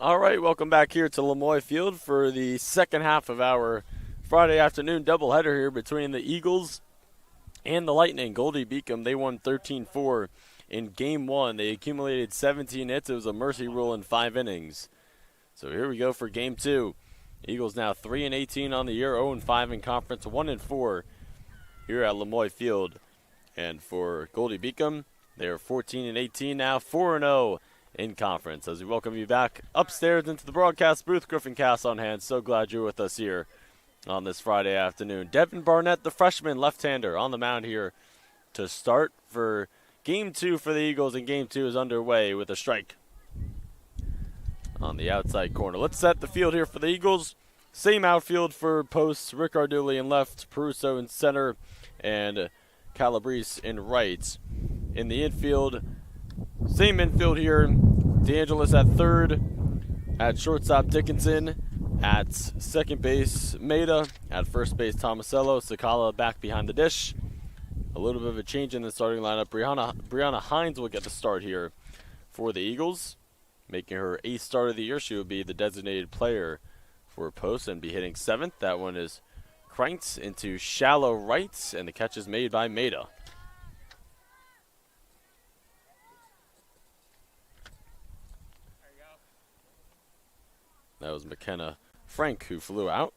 All right, welcome back here to Lemoy Field for the second half of our Friday afternoon doubleheader here between the Eagles and the Lightning. Goldey-Beacom, they won 13-4 in Game 1. They accumulated 17 hits. It was a mercy rule in 5 innings. So here we go for Game 2. Eagles now 3-18 on the year, 0-5 in conference, 1-4 here at Lemoy Field. And for Goldey-Beacom, they are 14-18 now, 4-0 in conference. As we welcome you back upstairs into the broadcast booth, Griffin Cass on hand. So glad you're with us here on this Friday afternoon. Devin Barnett, the freshman left-hander, on the mound here to start for Game 2 for the Eagles, and Game 2 is underway with a strike on the outside corner. Let's set the field here for the Eagles. Same outfield for posts, Rick Arduli in left, Peruso in center, and Calabrese in right. In the infield, same infield here. DeAngelis at third, at shortstop Dickinson, at second base Maeda, at first base Tomasello, Sakala back behind the dish. A little bit of a change in the starting lineup. Brianna Hines will get the start here for the Eagles, making her 8th start of the year. She will be the designated player for post and be hitting 7th. That one is cranked into shallow right, and the catch is made by Maeda. That was McKenna Frank who flew out.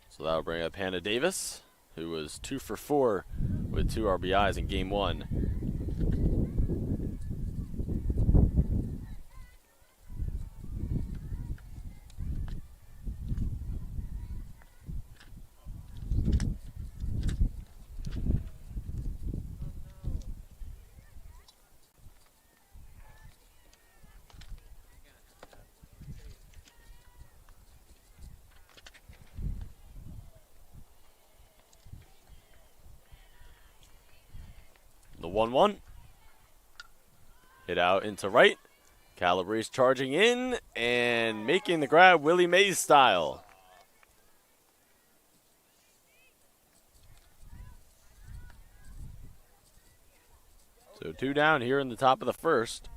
So that'll bring up Hannah Davis, who was 2 for 4 with 2 RBIs in Game 1. The 1-1. Hit out into right. Calabrese charging in and making the grab Willie Mays style. So 2 down here in the top of the first.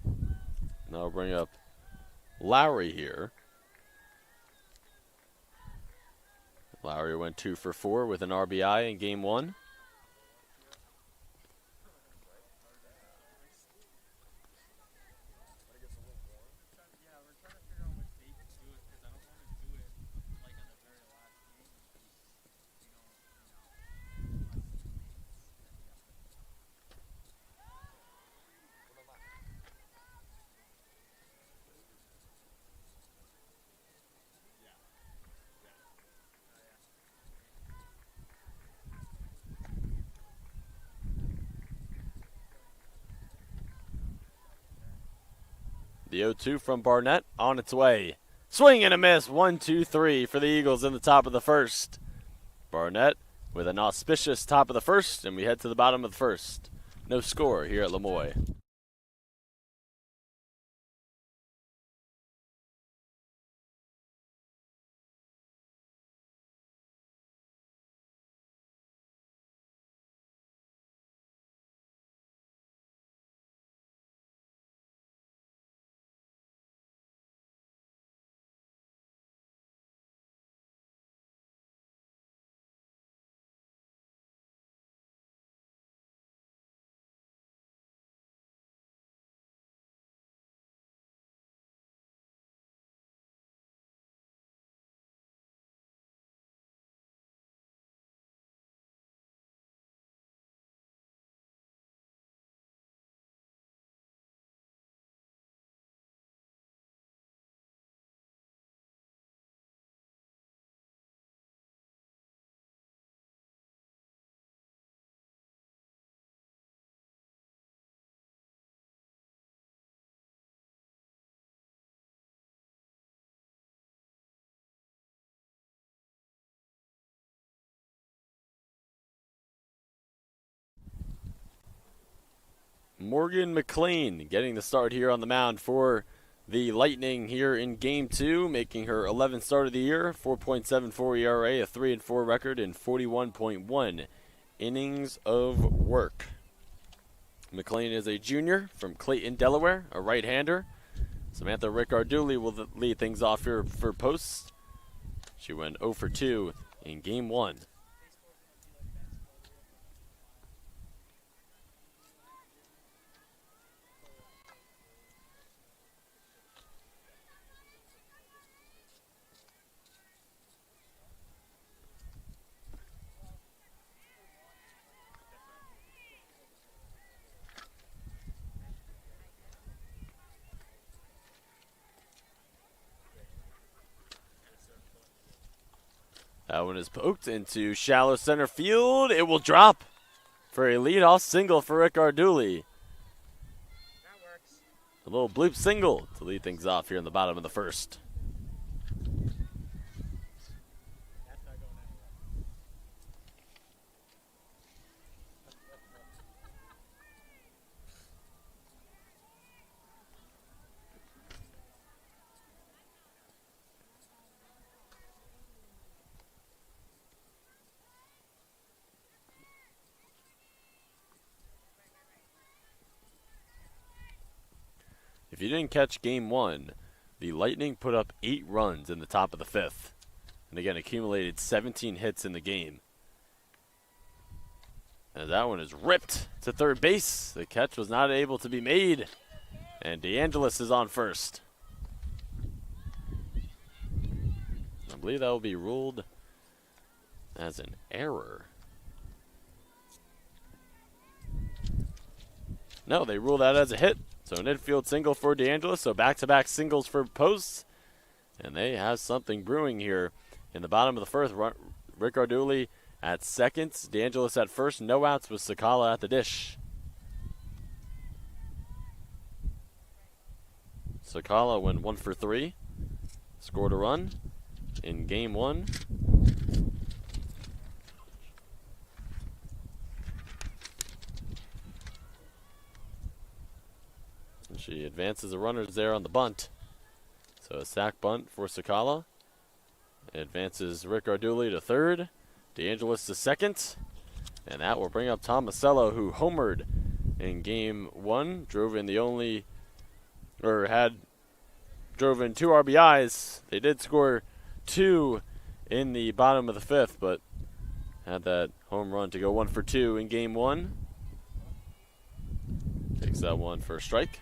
Now we'll bring up Lowry here. Lowry went 2 for 4 with an RBI in Game 1. The 0-2 from Barnett on its way. Swing and a miss. 1-2-3 for the Eagles in the top of the first. Barnett with an auspicious top of the first, and we head to the bottom of the first. No score here at Lemoy. Morgan McLean getting the start here on the mound for the Lightning here in Game 2, making her 11th start of the year, 4.74 ERA, a 3-4 record, and 41.1 innings of work. McLean is a junior from Clayton, Delaware, a right-hander. Samantha Ricardulli will lead things off here for posts. She went 0 for 2 in Game 1. That one is poked into shallow center field. It will drop for a leadoff single for Ricardulli. That works. A little bloop single to lead things off here in the bottom of the first. That's not going anywhere. If you didn't catch Game 1, the Lightning put up 8 runs in the top of the 5th. And again, accumulated 17 hits in the game. And that one is ripped to third base. The catch was not able to be made. And DeAngelis is on first. I believe that will be ruled as an error. No, they ruled that as a hit. So an infield single for DeAngelis. So back-to-back singles for posts. And they have something brewing here in the bottom of the first. Ricardulli at second. DeAngelis at first. No outs with Sakala at the dish. Sakala went 1 for 3. Scored a run in Game 1. She advances the runners there on the bunt. So a sac bunt for Sakala. Advances Ricardulli to third. DeAngelis to second. And that will bring up Tomasello, who homered in Game 1. Drove in 2 RBIs. They did score 2 in the bottom of the 5th, but had that home run to go 1 for 2 in Game 1. Takes that one for a strike.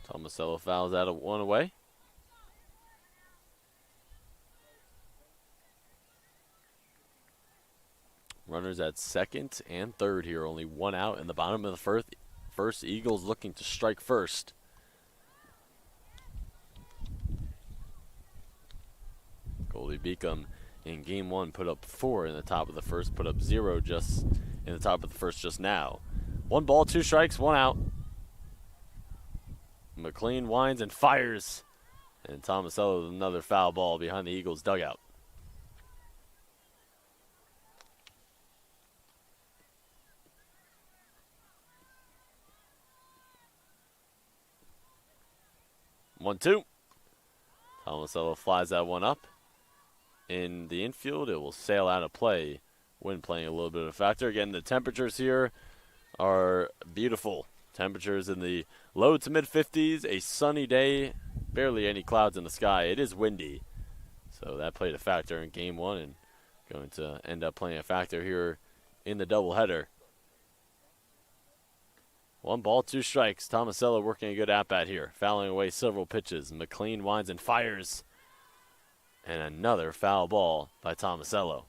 Tomasello fouls out of one away. Runners at second and third here. Only 1 out in the bottom of the first. Eagles looking to strike first. Goldey-Beacom in Game 1 put up 4 in the top of the first. Put up 0 just in the top of the first just now. 1 ball, 2 strikes, 1 out. McLean winds and fires. And Tomasello with another foul ball behind the Eagles' dugout. One, 2. Tomasello flies that one up. In the infield, it will sail out of play. Wind playing a little bit of a factor. Again, the temperatures here are beautiful. Temperatures in the low to mid-50s, a sunny day, barely any clouds in the sky. It is windy, so that played a factor in Game 1 and going to end up playing a factor here in the doubleheader. 1 ball, 2 strikes. Tomasello working a good at-bat here, fouling away several pitches. McLean winds and fires. And another foul ball by Tomasello.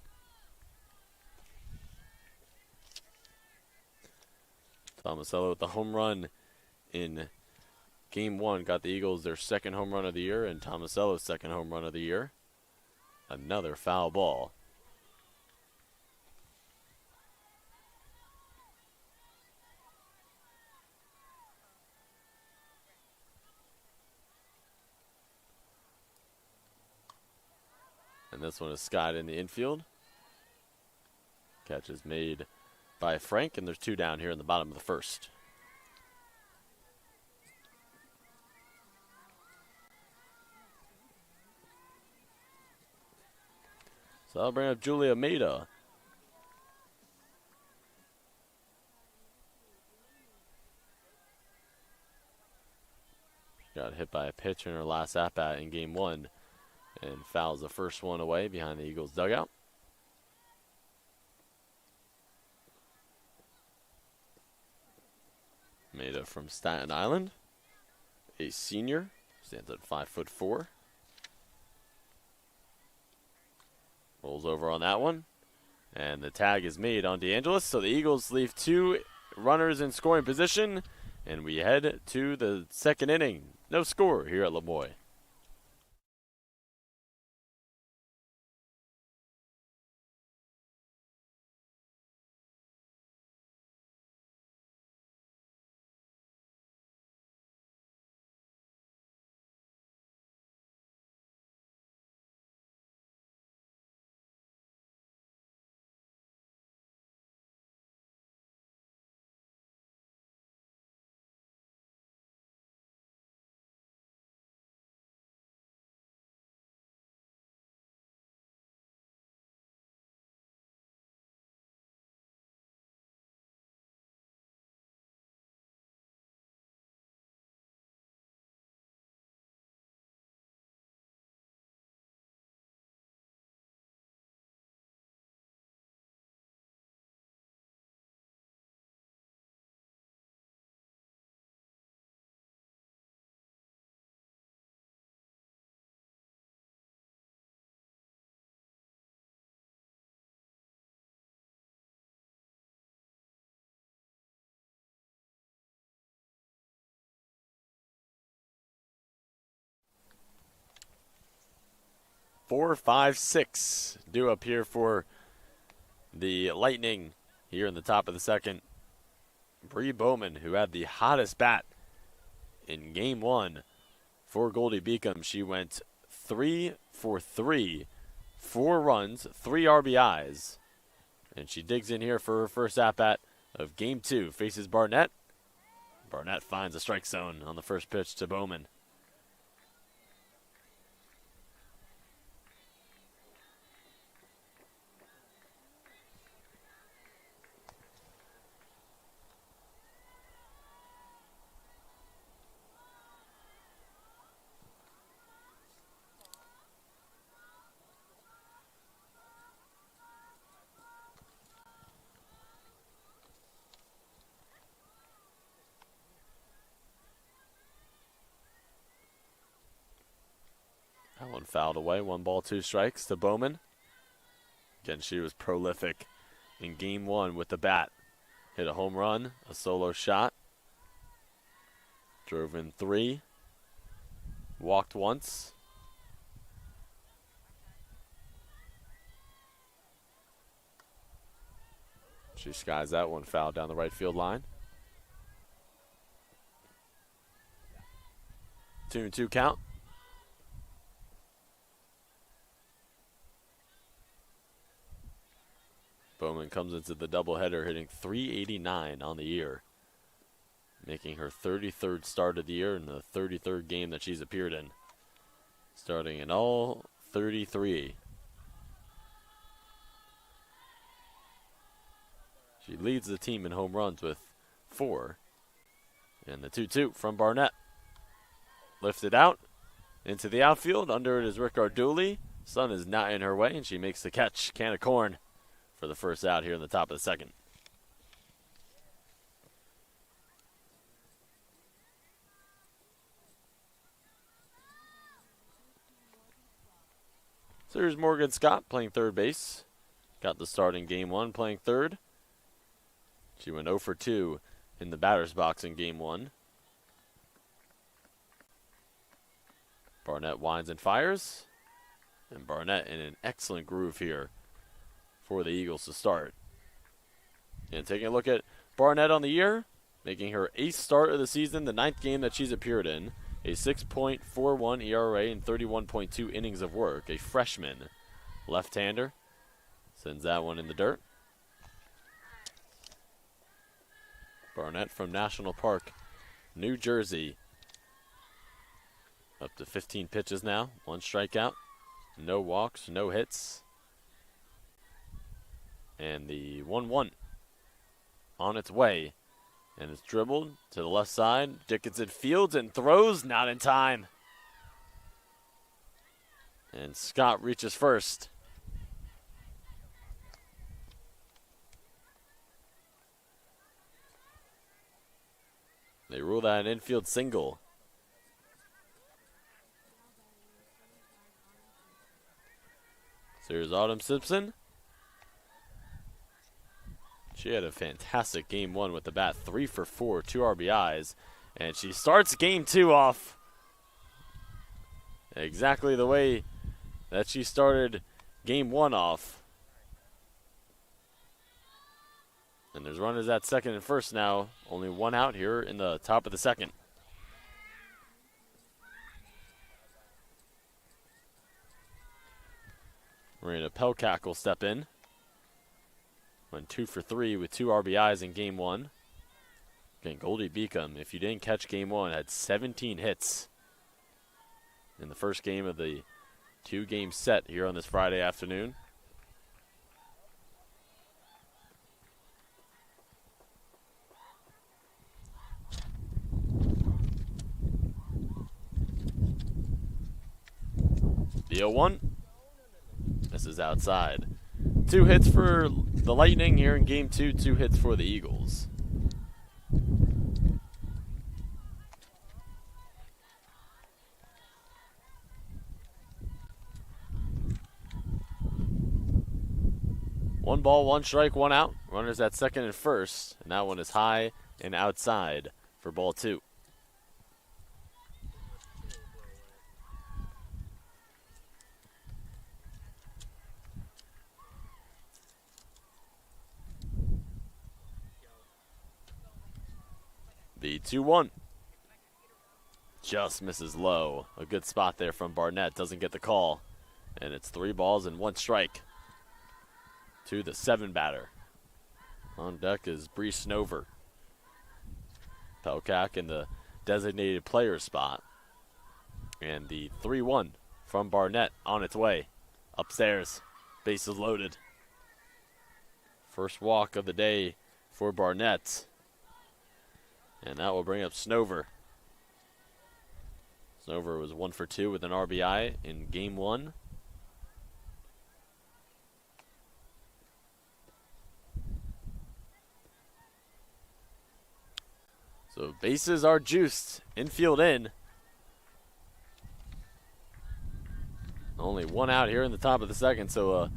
Tomasello with the home run in Game 1 got the Eagles their second home run of the year, and Tomasello's second home run of the year. Another foul ball. And this one is skied in the infield. Catch is made by Frank, and there's 2 down here in the bottom of the first. So I'll bring up Julia Maida. She got hit by a pitch in her last at-bat in Game 1 and fouls the first one away behind the Eagles' dugout. Maida from Staten Island, a senior, stands at 5'4". Rolls over on that one, and the tag is made on DeAngelis. So the Eagles leave 2 runners in scoring position, and we head to the second inning. No score here at Lemoy. Four, 5, 6 due up here for the Lightning here in the top of the second. Bree Bowman, who had the hottest bat in Game 1 for Goldey-Beacom. She went 3 for 3, 4 runs, 3 RBIs. And she digs in here for her first at-bat of Game 2. Faces Barnett. Barnett finds a strike zone on the first pitch to Bowman. That one fouled away. 1 ball, 2 strikes to Bowman. Again, she was prolific in Game 1 with the bat. Hit a home run, a solo shot. Drove in 3. Walked once. She skies that one, foul down the right field line. 2-2 count. Bowman comes into the doubleheader hitting .389 on the year, making her 33rd start of the year and the 33rd game that she's appeared in, starting in all 33. She leads the team in home runs with 4. And the 2-2 from Barnett. Lifted out into the outfield. Under it is Rick Arduli. Sun is not in her way, and she makes the catch. Can of corn for the first out here in the top of the second. So here's Morgan Scott playing third base. Got the start in game 1 playing third. She went 0 for 2 in the batter's box in game 1. Barnett winds and fires. And Barnett in an excellent groove here for the Eagles to start. And taking a look at Barnett on the year, making her 8th start of the season, the 9th game that she's appeared in. A 6.41 ERA and 31.2 innings of work. A freshman left-hander. Sends that one in the dirt. Barnett from National Park, New Jersey. Up to 15 pitches now. 1 strikeout. No walks, no hits. And the 1-1 on its way. And it's dribbled to the left side. Dickinson fields and throws, not in time. And Scott reaches first. They rule that an infield single. So here's Autumn Simpson. She had a fantastic game 1 with the bat, 3 for 4, 2 RBIs. And she starts game 2 off exactly the way that she started game 1 off. And there's runners at second and first now. Only 1 out here in the top of the second. Marina Pelkak will step in. Went 2 for 3 with 2 RBIs in game 1. Again, Goldey-Beacom, if you didn't catch game 1, had 17 hits in the first game of the 2-game set here on this Friday afternoon. The 0-1. This is outside. 2 hits for the Lightning here in game 2, 2 hits for the Eagles. One ball, 1 strike, 1 out. Runners at second and first, and that one is high and outside for ball 2. The 2-1. Just misses low. A good spot there from Barnett. Doesn't get the call. And it's 3 balls and 1 strike to the 7 batter. On deck is Bree Snover. Pelkak in the designated player spot. And the 3-1 from Barnett on its way. Upstairs. Bases loaded. First walk of the day for Barnett. And that will bring up Snover. Snover was 1 for 2 with an RBI in game 1. So bases are juiced. Infield in. Only 1 out here in the top of the second, so a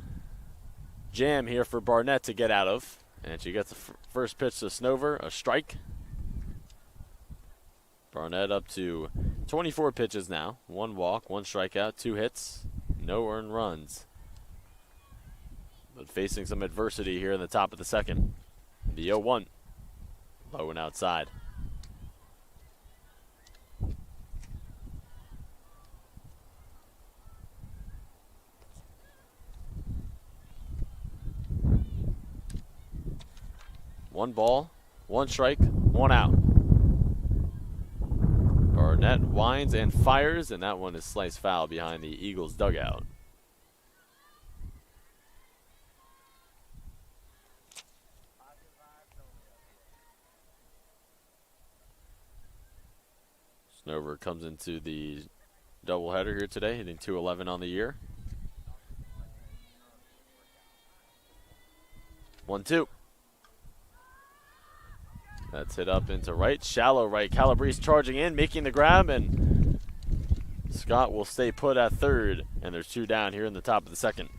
jam here for Barnett to get out of. And she gets the first pitch to Snover, a strike. Barnett up to 24 pitches now. 1 walk, 1 strikeout, 2 hits, no earned runs. But facing some adversity here in the top of the second. The 0-1, low and outside. One ball, 1 strike, 1 out. Barnett winds and fires, and that one is sliced foul behind the Eagles' dugout. Snover comes into the doubleheader here today, hitting .211 on the year. 1-2. That's hit up into right, shallow right. Calabrese charging in, making the grab, and Scott will stay put at third, and there's 2 down here in the top of the second.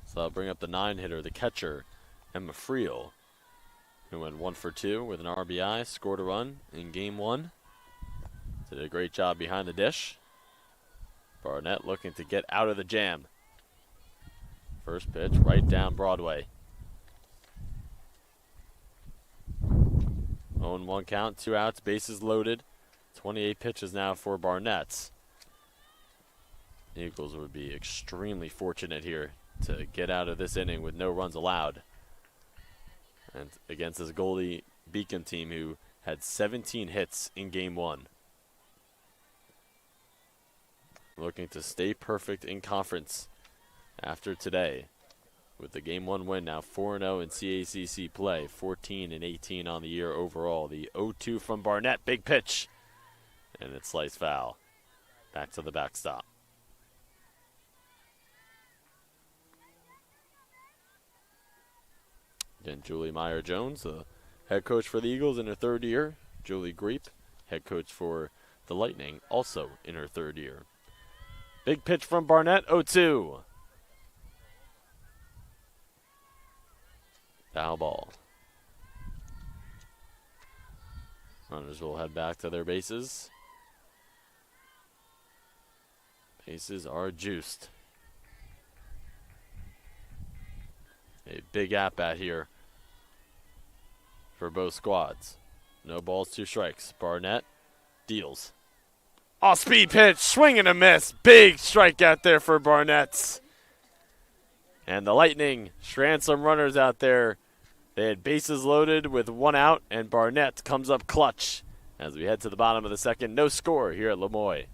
So I'll bring up the 9-hitter, the catcher, Emma Friel, who went 1 for 2 with an RBI, scored a run in game 1. Did a great job behind the dish. Barnett looking to get out of the jam. First pitch right down Broadway. 0-1 count, 2 outs, bases loaded. 28 pitches now for Barnett. The Eagles would be extremely fortunate here to get out of this inning with no runs allowed. And against this Goldey-Beacom team who had 17 hits in game 1. Looking to stay perfect in conference after today. With the game 1 win now 4-0 in CACC play, 14-18 on the year overall. The 0-2 from Barnett, big pitch. And it's sliced foul. Back to the backstop. Again, Julie Meyer-Jones, the head coach for the Eagles in her 3rd year. Julie Greep, head coach for the Lightning, also in her 3rd year. Big pitch from Barnett, 0-2. Foul ball. Runners will head back to their bases. Bases are juiced. A big at-bat here for both squads. No balls, 2 strikes. Barnett deals. Off-speed pitch, swing and a miss. Big strikeout there for Barnett. And the Lightning strand some runners out there. They had bases loaded with 1 out, and Barnett comes up clutch as we head to the bottom of the second. No score here at Lemoy.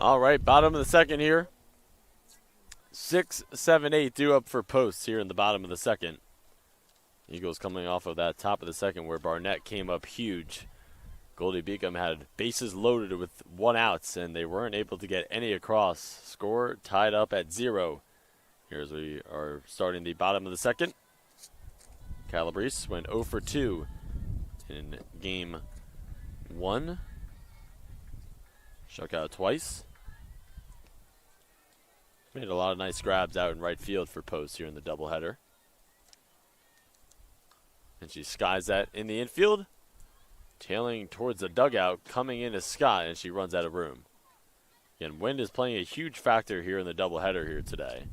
All right, bottom of the second here. 6, 7, 8 due up for posts here in the bottom of the second. Eagles coming off of that top of the second where Barnett came up huge. Goldey-Beacom had bases loaded with 1 outs, and they weren't able to get any across. Score tied up at 0. Here's we are starting the bottom of the second. Calabrese went 0 for 2 in game 1. Struck out twice. Made a lot of nice grabs out in right field for post here in the doubleheader. And she skies that in the infield. Tailing towards the dugout, coming in is Scott, and she runs out of room. Again, wind is playing a huge factor here in the doubleheader here today.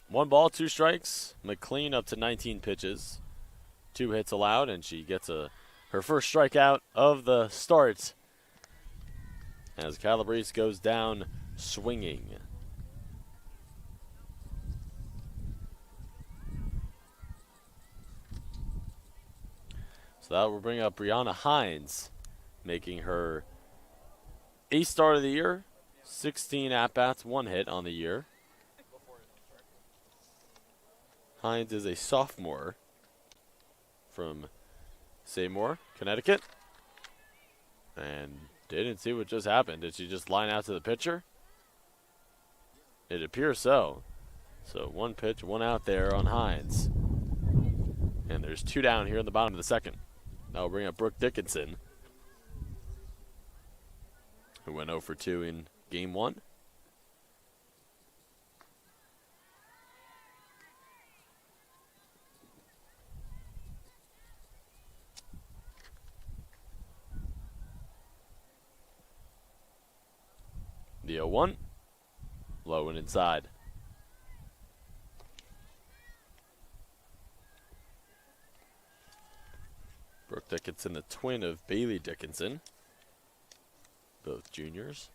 One ball, 2 strikes. McLean up to 19 pitches. 2 hits allowed, and she gets her first strikeout of the start as Calabrese goes down swinging. So that will bring up Brianna Hines, making her 8th start of the year, 16 at-bats, 1 hit on the year. Hines is a sophomore from Seymour, Connecticut. And didn't see what just happened. Did she just line out to the pitcher? It appears so. So one pitch, one out there on Hines. And there's two down here in the bottom of the second. That'll bring up Brooke Dickinson, who went 0 for 2 in game 1. The 0-1, low and inside. Brooke Dickinson, the twin of Bailey Dickinson, both juniors.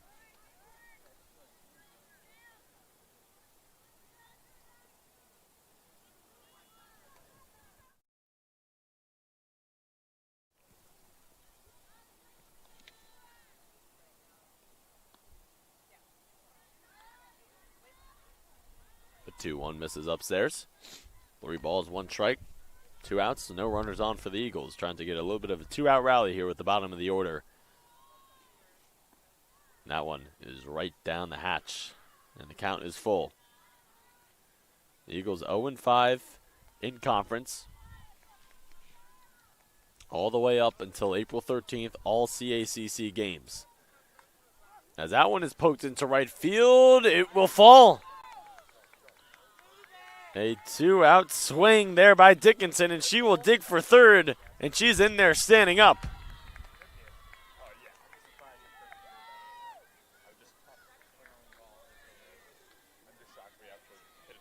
The 2-1 misses upstairs. 3 balls, 1 strike, 2 outs, so no runners on for the Eagles. Trying to get a little bit of a 2-out rally here with the bottom of the order. And that one is right down the hatch, and the count is full. The Eagles 0-5 in conference, all the way up until April 13th, all CACC games. As that one is poked into right field, it will fall. A 2-out swing there by Dickinson, and she will dig for third, and she's in there standing up.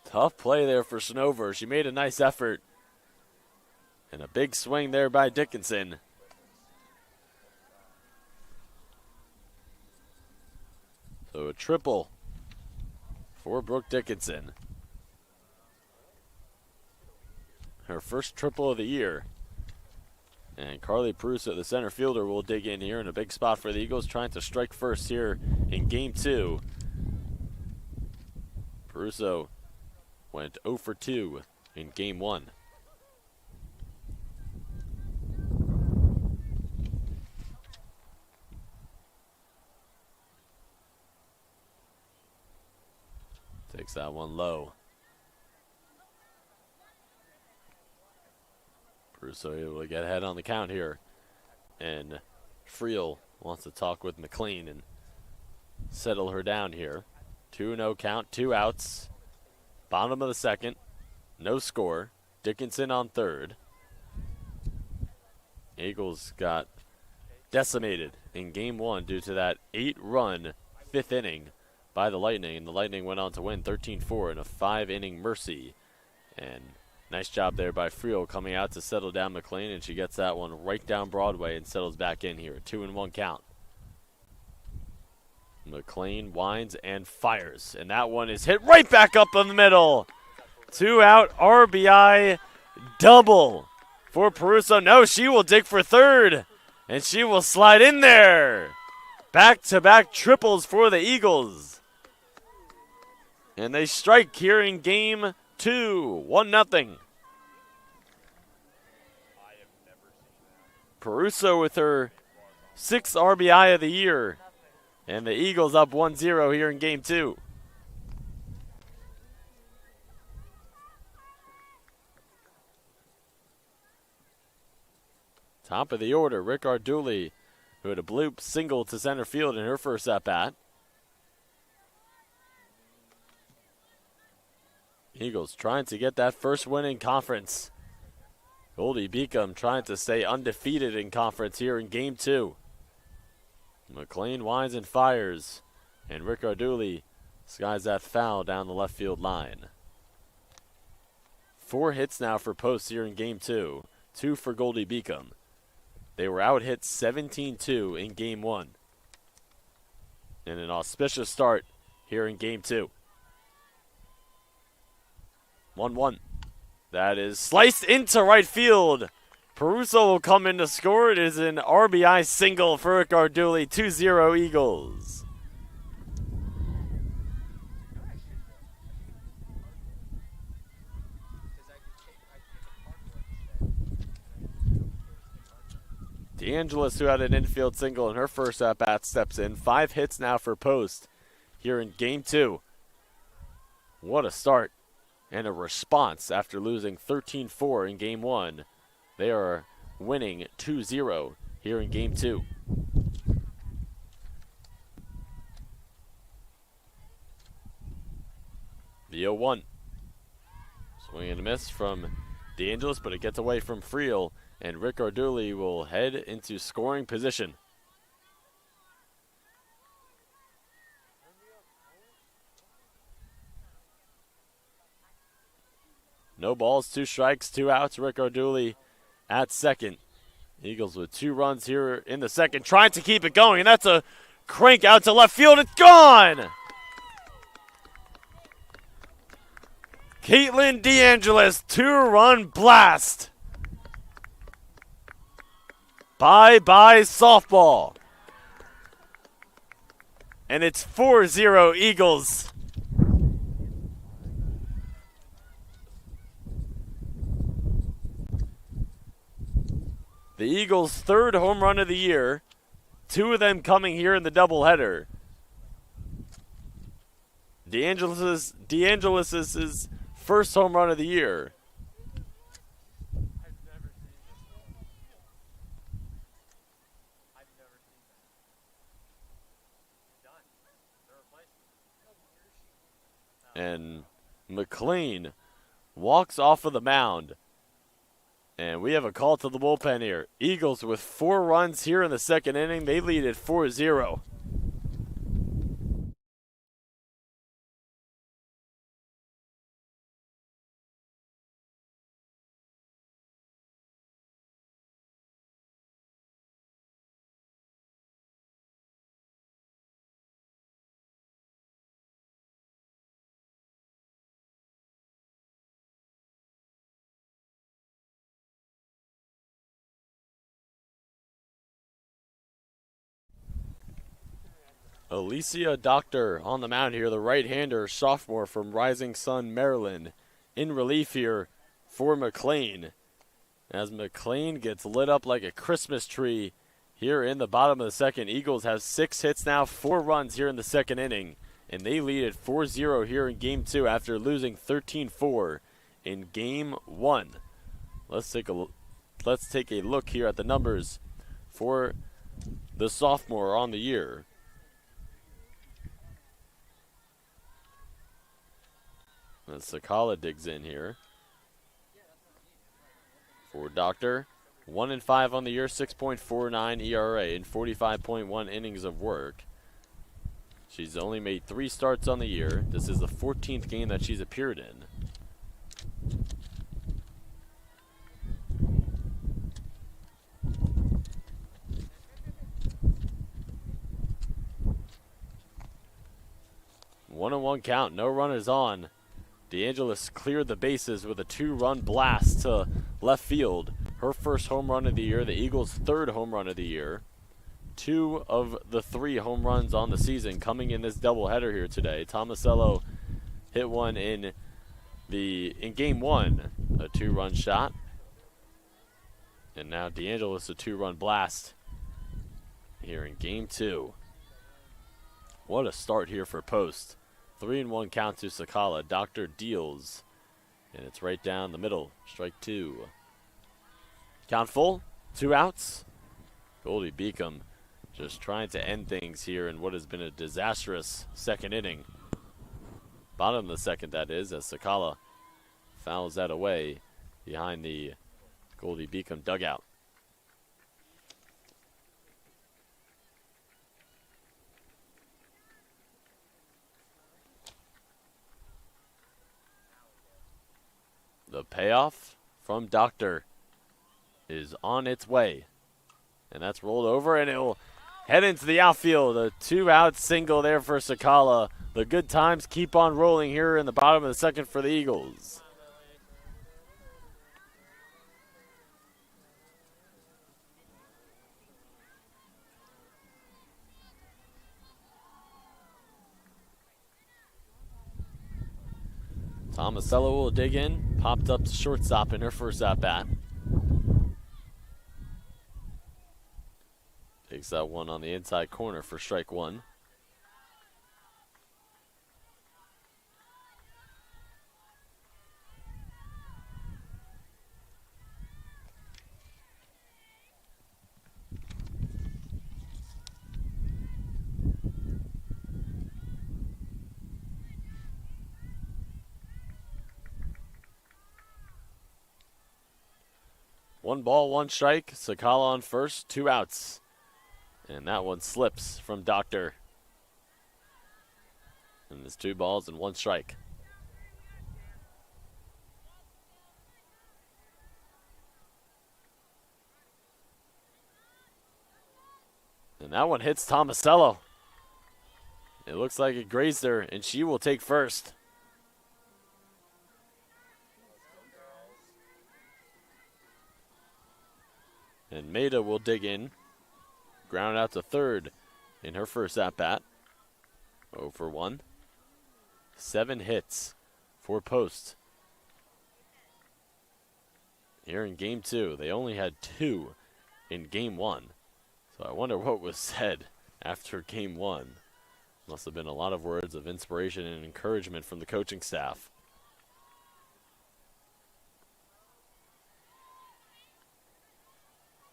Tough play there for Snover. She made a nice effort. And a big swing there by Dickinson. So a triple for Brooke Dickinson. Her first triple of the year. And Carly Prusa, the center fielder, will dig in here in a big spot for the Eagles, trying to strike first here in game 2. Prusa went 0 for 2 in game 1. Takes that one low. Prusa able to get ahead on the count here. And Friel wants to talk with McLean and settle her down here. 2-0 count, 2 outs. Bottom of the second, no score. Dickinson on third. Eagles got decimated in game 1 due to that 8-run 5th inning by the Lightning. And the Lightning went on to win 13-4 in a 5-inning mercy. And nice job there by Friel coming out to settle down McLean, and she gets that one right down Broadway and settles back in here. 2-1 count. McLean winds and fires, and that one is hit right back up in the middle. 2-out RBI double for Prusa. No, she will dig for third, and she will slide in there. Back-to-back triples for the Eagles. And they strike here in game 2, 1-0. Prusa with her 6th RBI of the year. And the Eagles up 1-0 here in game 2. Top of the order, Rick Arduli, who had a bloop single to center field in her first at-bat. Eagles trying to get that first win in conference. Goldey-Beacom trying to stay undefeated in conference here in game 2. McLean winds and fires, and Rick Arduli skies that foul down the left field line. 4 hits now for Post here in game 2, 2 for Goldey-Beacom. They were out hit 17-2 in game 1. And an auspicious start here in game 2. 1-1. That is sliced into right field. Prusa will come in to score. It is an RBI single for Rick Arduli. 2-0 Eagles. DeAngelis, who had an infield single in her first at-bat, steps in. 5 hits now for Post here in Game 2. What a start and a response after losing 13-4 in Game 1. They are winning 2-0 here in Game 2. The 0-1. Swing and a miss from DeAngelis, but it gets away from Friel, and Rick Arduli will head into scoring position. No balls, 2 strikes, 2 outs. Rick Arduli at second. Eagles with 2 runs here in the second, trying to keep it going, and that's a crank out to left field. It's gone! Caitlin DeAngelis, 2-run blast. Bye-bye softball. And it's 4-0 Eagles. The Eagles' 3rd home run of the year. 2 of them coming here in the doubleheader. DeAngelis' first home run of the year. I've never seen this. I've never seen that. Done. They're replacing. And McLean walks off of the mound. And we have a call to the bullpen here. Eagles with 4 runs here in the second inning. They lead at 4-0. Alicia Doctor on the mound here, the right-hander, sophomore from Rising Sun, Maryland. In relief here for McLean, as McLean gets lit up like a Christmas tree here in the bottom of the second. Eagles have 6 hits now, 4 runs here in the second inning, and they lead at 4-0 here in Game 2 after losing 13-4 in Game 1. Let's take a look here at the numbers for the sophomore on the year. And Sakala digs in here for Doctor. 1-5 on the year, 6.49 ERA in 45.1 innings of work. She's only made 3 starts on the year. This is the 14th game that she's appeared in. One and one count, no runners on. DeAngelis cleared the bases with a 2-run blast to left field. Her first home run of the year, the Eagles' 3rd home run of the year. 2 of the 3 home runs on the season coming in this doubleheader here today. Tomasello hit one in Game 1, a 2-run shot. And now DeAngelis a 2-run blast here in Game 2. What a start here for Post. 3-1 count to Sakala. Doctor deals. And it's right down the middle. Strike 2. Count full. 2 outs. Goldey-Beacom just trying to end things here in what has been a disastrous second inning. Bottom of the second, that is, as Sakala fouls that away behind the Goldey-Beacom dugout. The payoff from Doctor is on its way. And that's rolled over, and it'll head into the outfield. A 2-out single there for Sakala. The good times keep on rolling here in the bottom of the second for the Eagles. Tomasello will dig in. Popped up to shortstop in her first at-bat. Takes that one on the inside corner for strike one. One ball, one strike. Sakala on first, 2 outs. And that one slips from Doctor. And there's 2 balls and 1 strike. And that one hits Tomasello. It looks like it grazed her, and she will take first. And Maida will dig in. Ground out to third in her first at-bat. 0 for 1. 7 hits, 4 posts. Here in game 2, they only had 2 in game 1. So I wonder what was said after game 1. Must have been a lot of words of inspiration and encouragement from the coaching staff.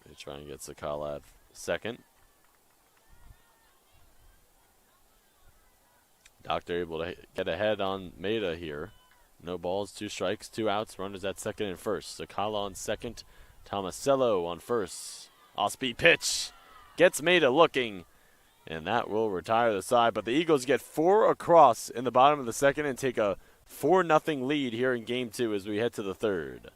They try and get Sakala at second. Doctor able to get ahead on Maida here. No balls, 2 strikes, 2 outs. Runners at second and first. Sakala on second. Tomasello on first. Off-speed pitch. Gets Maida looking. And that will retire the side. But the Eagles get 4 across in the bottom of the second and take a 4-0 lead here in game 2 as we head to the third.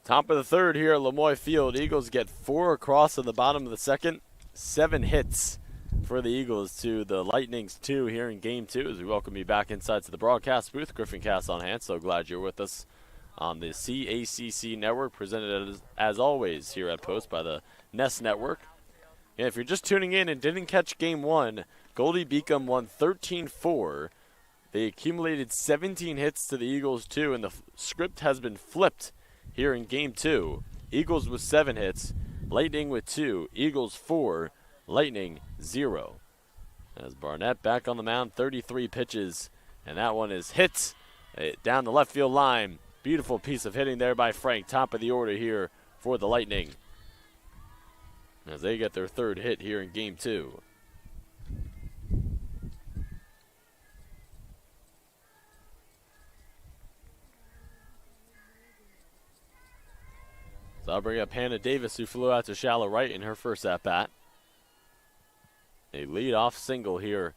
Top of the third here at Lemoy Field. Eagles get 4 across in the bottom of the second. 7 hits for the Eagles to the Lightning's 2 here in game 2 as we welcome you back inside to the broadcast booth. Griffin Cass on hand. So glad you're with us on the CACC network, presented as always here at Post by the Nest Network. And if you're just tuning in and didn't catch game 1, Goldey-Beacom won 13-4. They accumulated 17 hits to the Eagles 2, and the script has been flipped here in game 2. Eagles with 7 hits, Lightning with 2, Eagles 4, Lightning 0. As Barnett back on the mound, 33 pitches, and that one is hit down the left field line. Beautiful piece of hitting there by Frank, top of the order here for the Lightning, as they get their 3rd hit here in game 2. So I'll bring up Hannah Davis, who flew out to shallow right in her first at-bat. A lead-off single here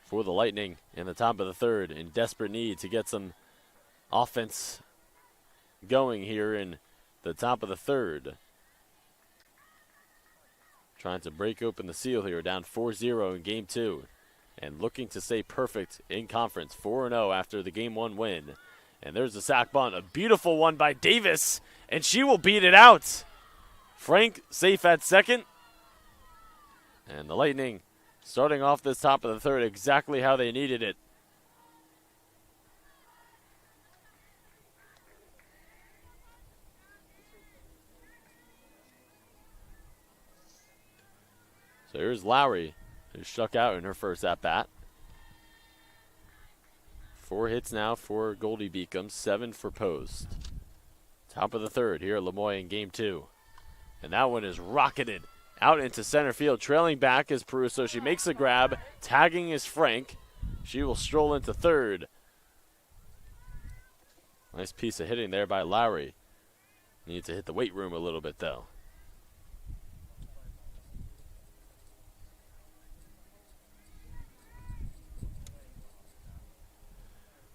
for the Lightning in the top of the third, in desperate need to get some offense going here in the top of the third. Trying to break open the seal here, down 4-0 in game 2. And looking to stay perfect in conference, 4-0 after the game 1 win. And there's the sac bunt, a beautiful one by Davis, and she will beat it out. Frank safe at second. And the Lightning starting off this top of the third exactly how they needed it. So here's Lowry, who struck out in her first at-bat. 4 hits now for Goldey-Beacom, 7 for Post. Top of the third here at Lemoy in game 2. And that one is rocketed out into center field. Trailing back is Peruso. She makes the grab. Tagging is Frank. She will stroll into third. Nice piece of hitting there by Lowry. Needs to hit the weight room a little bit, though.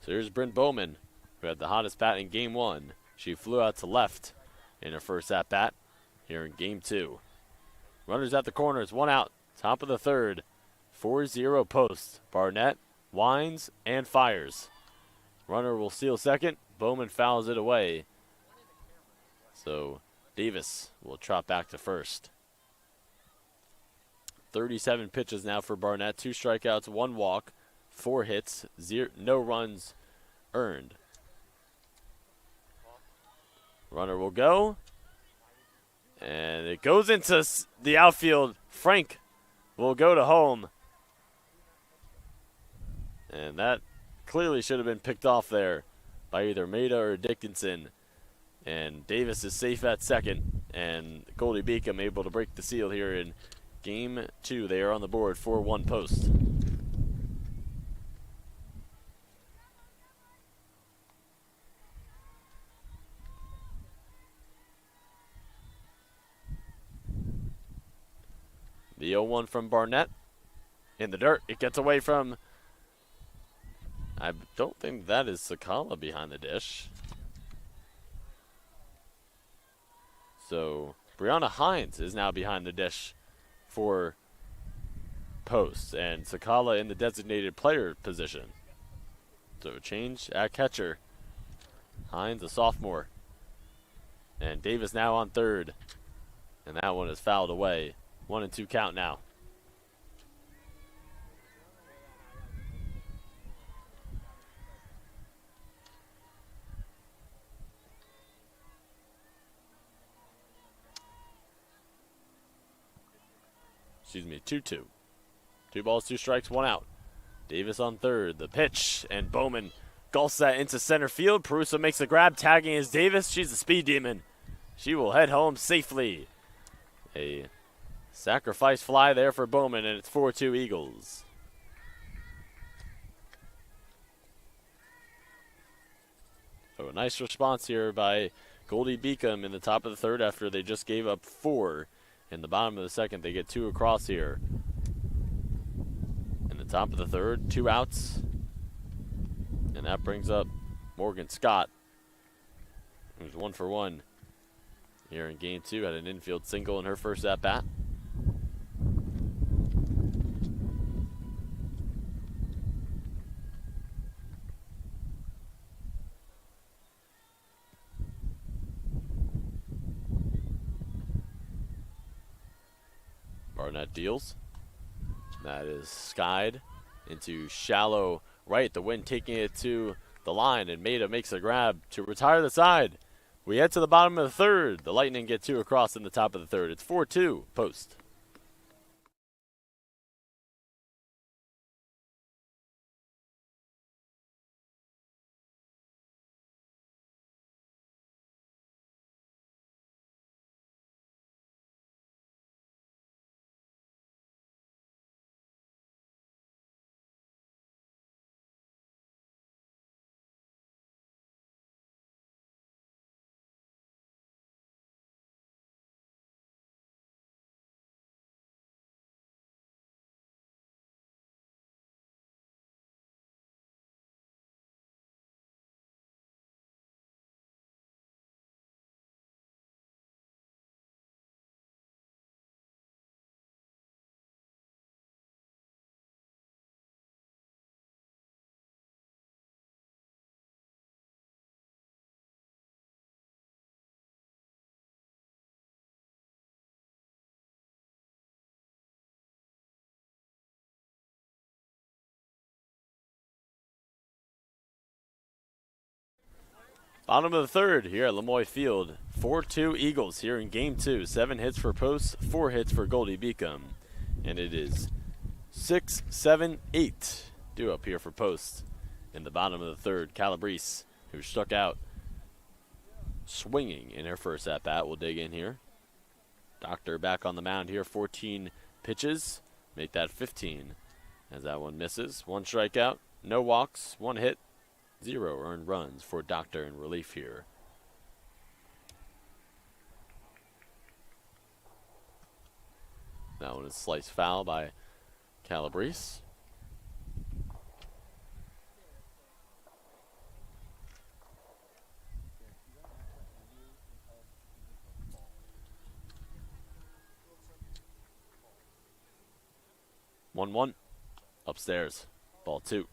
So here's Bryn Bowman, who had the hottest bat in game one. She flew out to left in her first at-bat here in game two. Runners at the corners, one out, top of the third. 4-0 post. Barnett, winds, and fires. Runner will steal second. Bowman fouls it away. So Davis will trot back to first. 37 pitches now for Barnett. 2 strikeouts, 1 walk, 4 hits, no runs earned. Runner will go. And it goes into the outfield. Frank will go to home. And that clearly should have been picked off there by either Maida or Dickinson. And Davis is safe at second. And Goldey-Beacom able to break the seal here in game 2. They are on the board 4-1 post. The 0-1 from Barnett. In the dirt. It gets away from... I don't think that is Sakala behind the dish. So Brianna Hines is now behind the dish for post. And Sakala in the designated player position. So change at catcher. Hines, a sophomore. And Davis now on third. And that one is fouled away. 1-2 count now. Excuse me, 2-2. 2 balls, 2 strikes, 1 out. Davis on third. The pitch, and Bowman gulps that into center field. Peruso makes the grab, tagging is Davis. She's a speed demon. She will head home safely. A sacrifice fly there for Bowman, and it's 4-2 Eagles. So a nice response here by Goldey-Beacom in the top of the third after they just gave up 4. In the bottom of the second, they get 2 across here. In the top of the third, 2 outs. And that brings up Morgan Scott, who's 1 for 1 here in game 2. Had an infield single in her first at-bat. Barnett deals. That is skied into shallow right. The wind taking it to the line, and Maida makes a grab to retire the side. We head to the bottom of the third. The Lightning get 2 across in the top of the third. It's 4-2 post. Bottom of the third here at Lemoy Field. 4-2 Eagles here in game 2. 7 hits for Post, 4 hits for Goldey-Beacom. And it is 6-7-8 due up here for Post in the bottom of the third. Calabrese, who struck out swinging in her first at-bat, will dig in here. Doctor back on the mound here, 14 pitches. Make that 15 as that one misses. 1 strikeout, no walks, 1 hit, 0 earned runs for Doctor in relief here. That one is sliced foul by Calabrese. One upstairs, ball 2.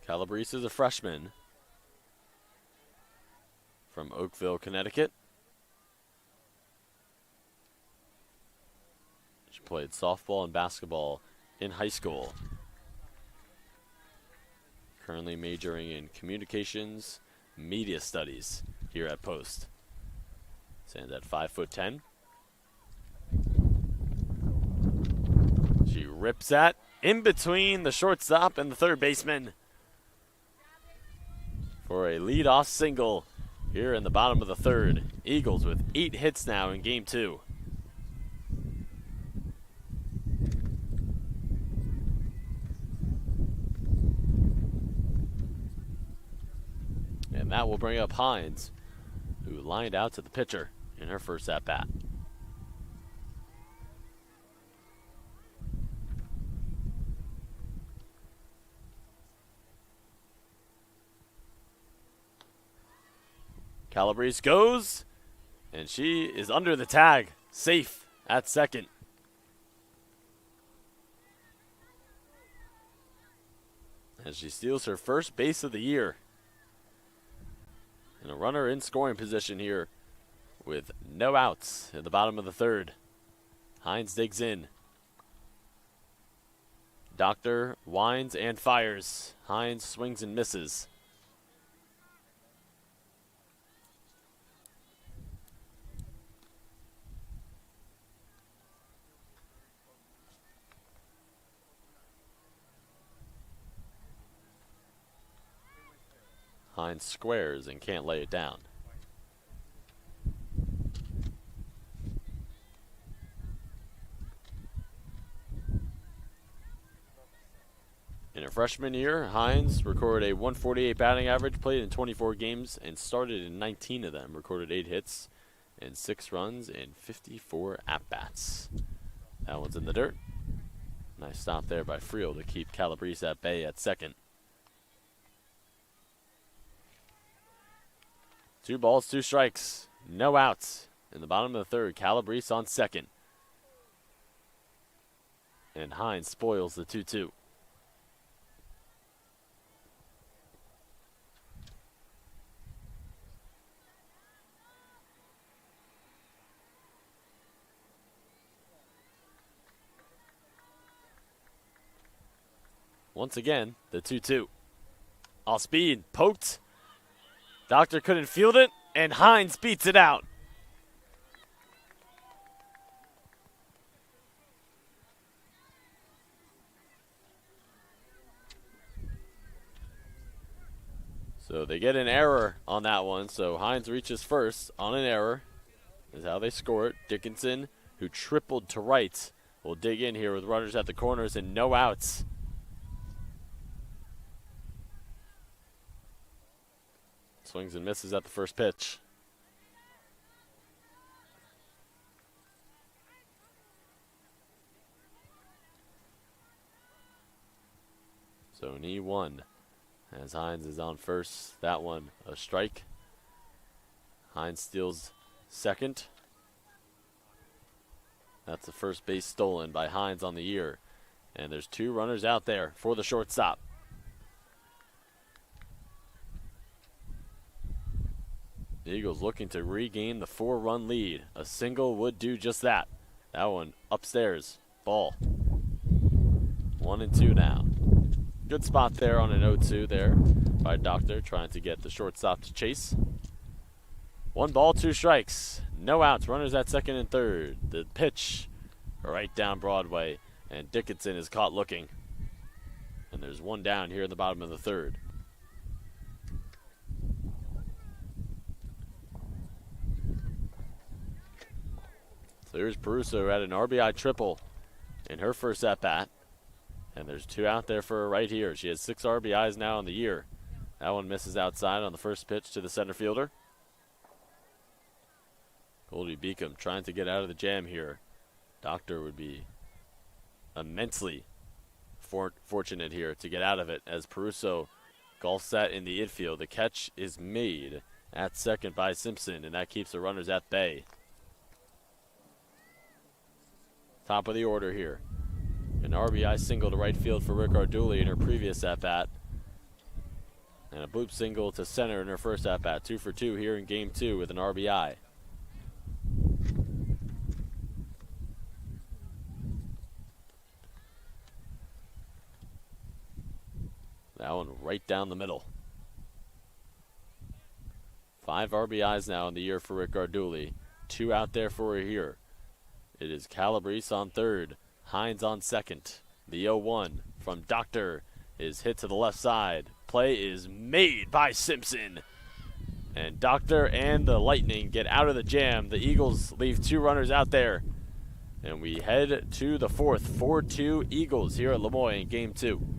Calabrese is a freshman from Oakville, Connecticut. She played softball and basketball in high school. Currently majoring in communications, media studies here at Post. Stands at 5'10". She rips that in between the shortstop and the third baseman for a leadoff single here in the bottom of the 3rd. Eagles with 8 hits now in game 2. And that will bring up Hines, who lined out to the pitcher in her first at-bat. Calabrese goes, and she is under the tag, safe at second. As she steals her first base of the year. And a runner in scoring position here with no outs at the bottom of the 3rd. Hines digs in. Doctor winds and fires. Hines swings and misses. Hines squares and can't lay it down. In her freshman year, Hines recorded a 148 batting average, played in 24 games, and started in 19 of them. Recorded 8 hits and 6 runs in 54 at-bats. That one's in the dirt. Nice stop there by Friel to keep Calabrese at bay at second. 2 balls, 2 strikes, no outs. In the bottom of the 3rd, Calabrese on second. And Hines spoils the 2-2. Once again, the 2-2. Off speed, poked. Doctor couldn't field it, and Hines beats it out. So they get an error on that one, so Hines reaches first on an error. Is how they score it. Dickinson, who tripled to right, will dig in here with runners at the corners and no outs. Swings and misses at the first pitch. So an E1 as Hines is on first. That one a strike. Hines steals second. That's the first base stolen by Hines on the year. And there's 2 runners out there for the shortstop. The Eagles looking to regain the 4-run lead. A single would do just that. That one upstairs. Ball. 1-2 now. Good spot there on an 0-2 there by Doctor, trying to get the shortstop to chase. 1 ball, 2 strikes. No outs. Runners at second and third. The pitch right down Broadway, and Dickinson is caught looking. And there's 1 down here in the bottom of the 3rd. So here's Peruso, who had an RBI triple in her first at-bat. And there's 2 out there for her right here. She has 6 RBIs now on the year. That one misses outside on the first pitch to the center fielder. Goldey-Beacom trying to get out of the jam here. Doctor would be immensely fortunate here to get out of it as Peruso golfs that in the infield. The catch is made at second by Simpson, and that keeps the runners at bay. Top of the order here. An RBI single to right field for Rick Arduli in her previous at-bat. And a bloop single to center in her first at-bat. 2 for 2 here in game 2 with an RBI. That one right down the middle. 5 RBIs now in the year for Rick Arduli. 2 out there for her here. It is Calabrese on third. Hines on second. The 0-1 from Doctor is hit to the left side. Play is made by Simpson. And Doctor and the Lightning get out of the jam. The Eagles leave 2 runners out there. And we head to the 4th. 4-2 Eagles here at Lemoyne in game 2.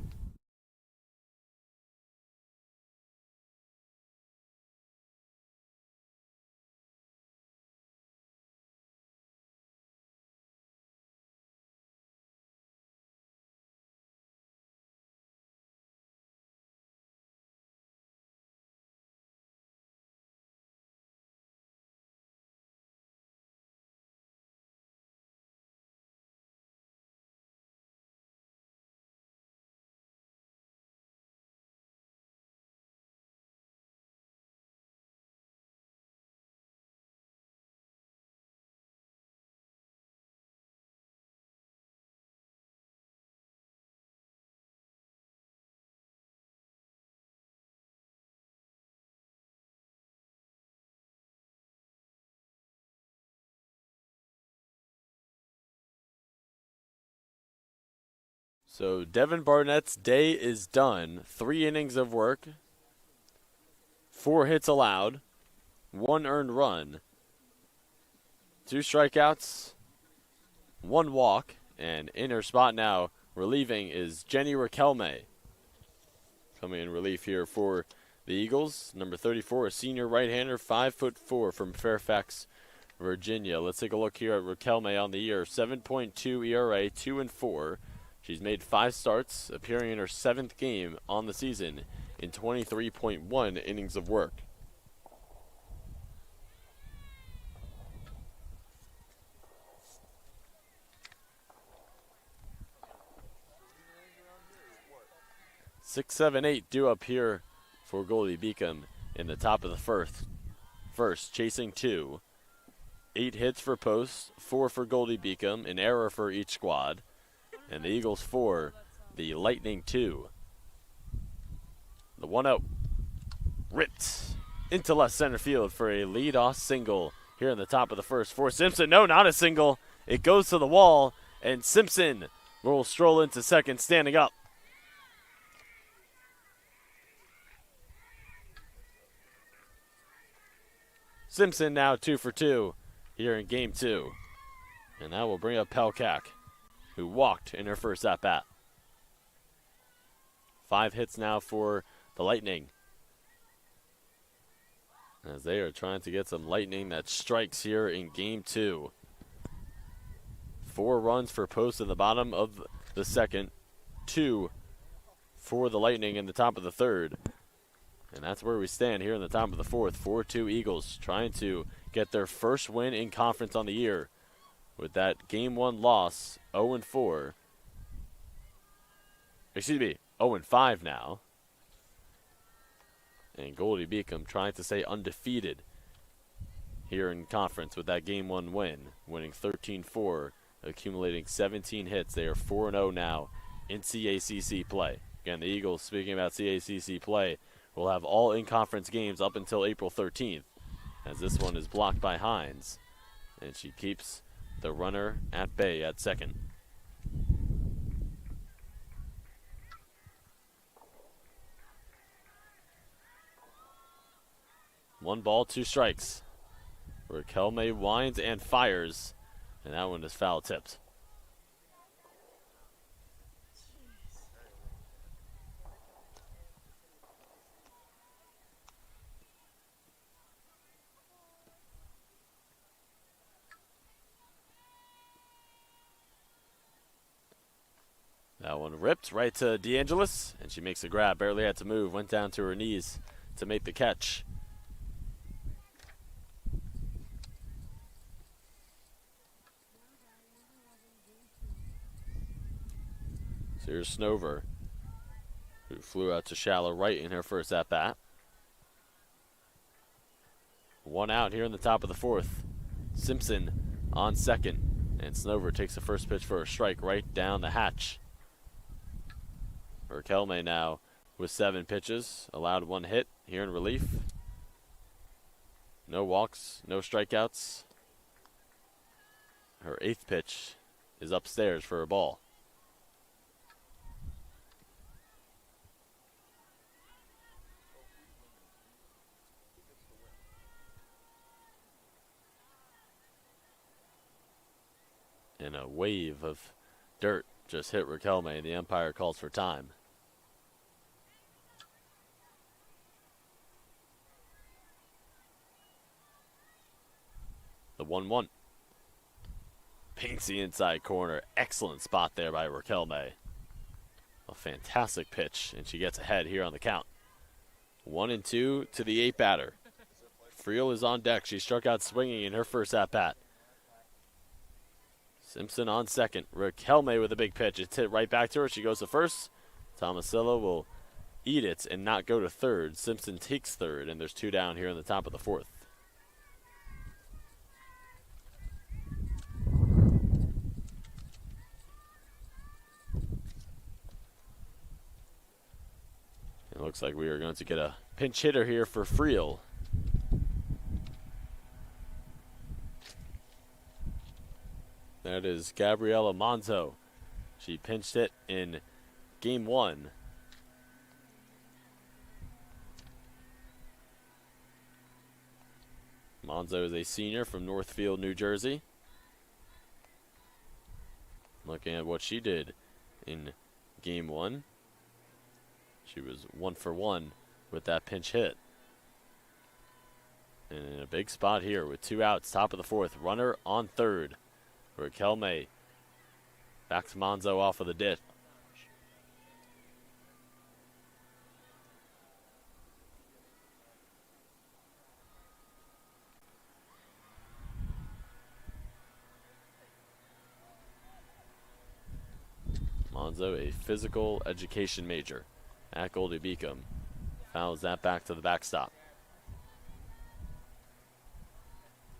So Devin Barnett's day is done. 3 innings of work, 4 hits allowed, 1 earned run, 2 strikeouts, 1 walk, and in her spot now, relieving is Jenny Riquelme. Coming in relief here for the Eagles. Number 34, a senior right-hander, 5'4" from Fairfax, Virginia. Let's take a look here at Riquelme on the year. 7.2 ERA, 2-4. She's made 5 starts, appearing in her 7th game on the season in 23.1 innings of work. Six, 7, 8 due up here for Goldey-Beacom in the top of the first, chasing 2. 8 hits for Post, 4 for Goldey-Beacom, an error for each squad. And the Eagles 4, the Lightning 2. The 1-0 ripped into left center field for a leadoff single here in the top of the first for Simpson. No, not a single. It goes to the wall, and Simpson will stroll into second standing up. Simpson now 2 for 2 here in game 2. And that will bring up Pelkak, who walked in her first at-bat. 5 hits now for the Lightning, as they are trying to get some lightning that strikes here in game 2. 4 runs for Post in the bottom of the second, 2 for the Lightning in the top of the third. And that's where we stand here in the top of the fourth. 4-2 Eagles trying to get their first win in conference on the year. With that game 1 loss, 0-4. Excuse me, 0-5 now. And Goldey-Beacom trying to stay undefeated here in conference with that game 1 win, winning 13-4, accumulating 17 hits. They are 4-0 now in CACC play. Again, the Eagles, speaking about CACC play, will have all in-conference games up until April 13th, as this one is blocked by Hines, and she keeps the runner at bay at second. One ball, 2 strikes. Riquelme winds and fires And that one is foul tipped. That one ripped right to DeAngelis, and she makes a grab. Barely had to move. Went down to her knees to make the catch. So here's Snover, who flew out to shallow right in her first at-bat. One out here in the top of the fourth. Simpson on second, and Snover takes the first pitch for a strike right down the hatch. Raquelme now with 7 pitches, allowed 1 hit here in relief. No walks, no strikeouts. Her 8th pitch is upstairs for a ball. And a wave of dirt just hit Raquelme, and the umpire calls for time. The 1-1. Paints the inside corner. Excellent spot there by Raquelme. A fantastic pitch, and she gets ahead here on the count. 1-2 to the 8th batter. Friel is on deck. She struck out swinging in her first at-bat. Simpson on second. Raquelme with a big pitch. It's hit right back to her. She goes to first. Tomasillo will eat it and not go to third. Simpson takes third, and there's 2 down here in the top of the fourth. It looks like we are going to get a pinch hitter here for Friel. That is Gabriela Monzo. She pinched it in game 1. Monzo is a senior from Northfield, New Jersey. Looking at what she did in game 1. She was 1 for 1 with that pinch hit. And in a big spot here with 2 outs, top of the fourth. Runner on third. Raquelme back to Monzo off of the ditch. Monzo, a physical education major at Goldey-Beacom, fouls that back to the backstop.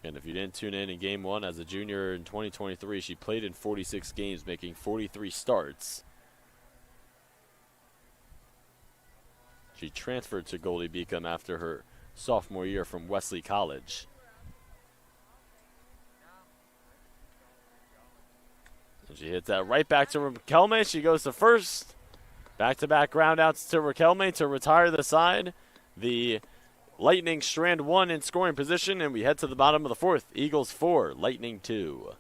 And if you didn't tune in game 1, as a junior in 2023, she played in 46 games, making 43 starts. She transferred to Goldey-Beacom after her sophomore year from Wesley College. And she hits that right back to Raquelme. She goes to first. Back-to-back groundouts to Raquelme to retire the side. The Lightning strand 1 in scoring position, and we head to the bottom of the fourth. Eagles 4, Lightning 2.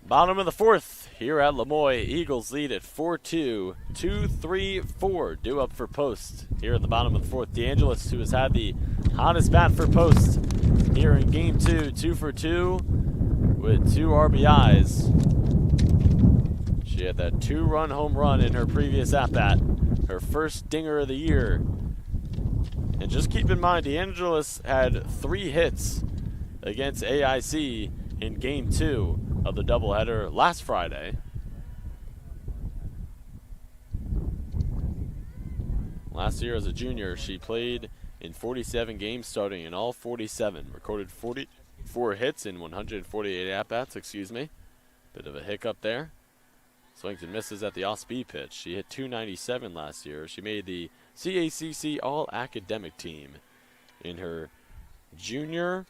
Bottom of the fourth here at Lemoy. Eagles lead at 4-2. 2-3-4 due up for post here in the bottom of the fourth. DeAngelis, who has had the hottest bat for post here in game 2. 2 for 2 with 2 RBIs. She had that 2-run home run in her previous at-bat. Her first dinger of the year. And just keep in mind, DeAngelis had 3 hits against AIC in Game 2 of the doubleheader last Friday. Last year as a junior, she played in 47 games, starting in all 47. Recorded 44 hits in 148 at-bats, Bit of a hiccup there. Swings and misses at the off-speed pitch. She hit .297 last year. She made the CACC All-Academic team in her junior,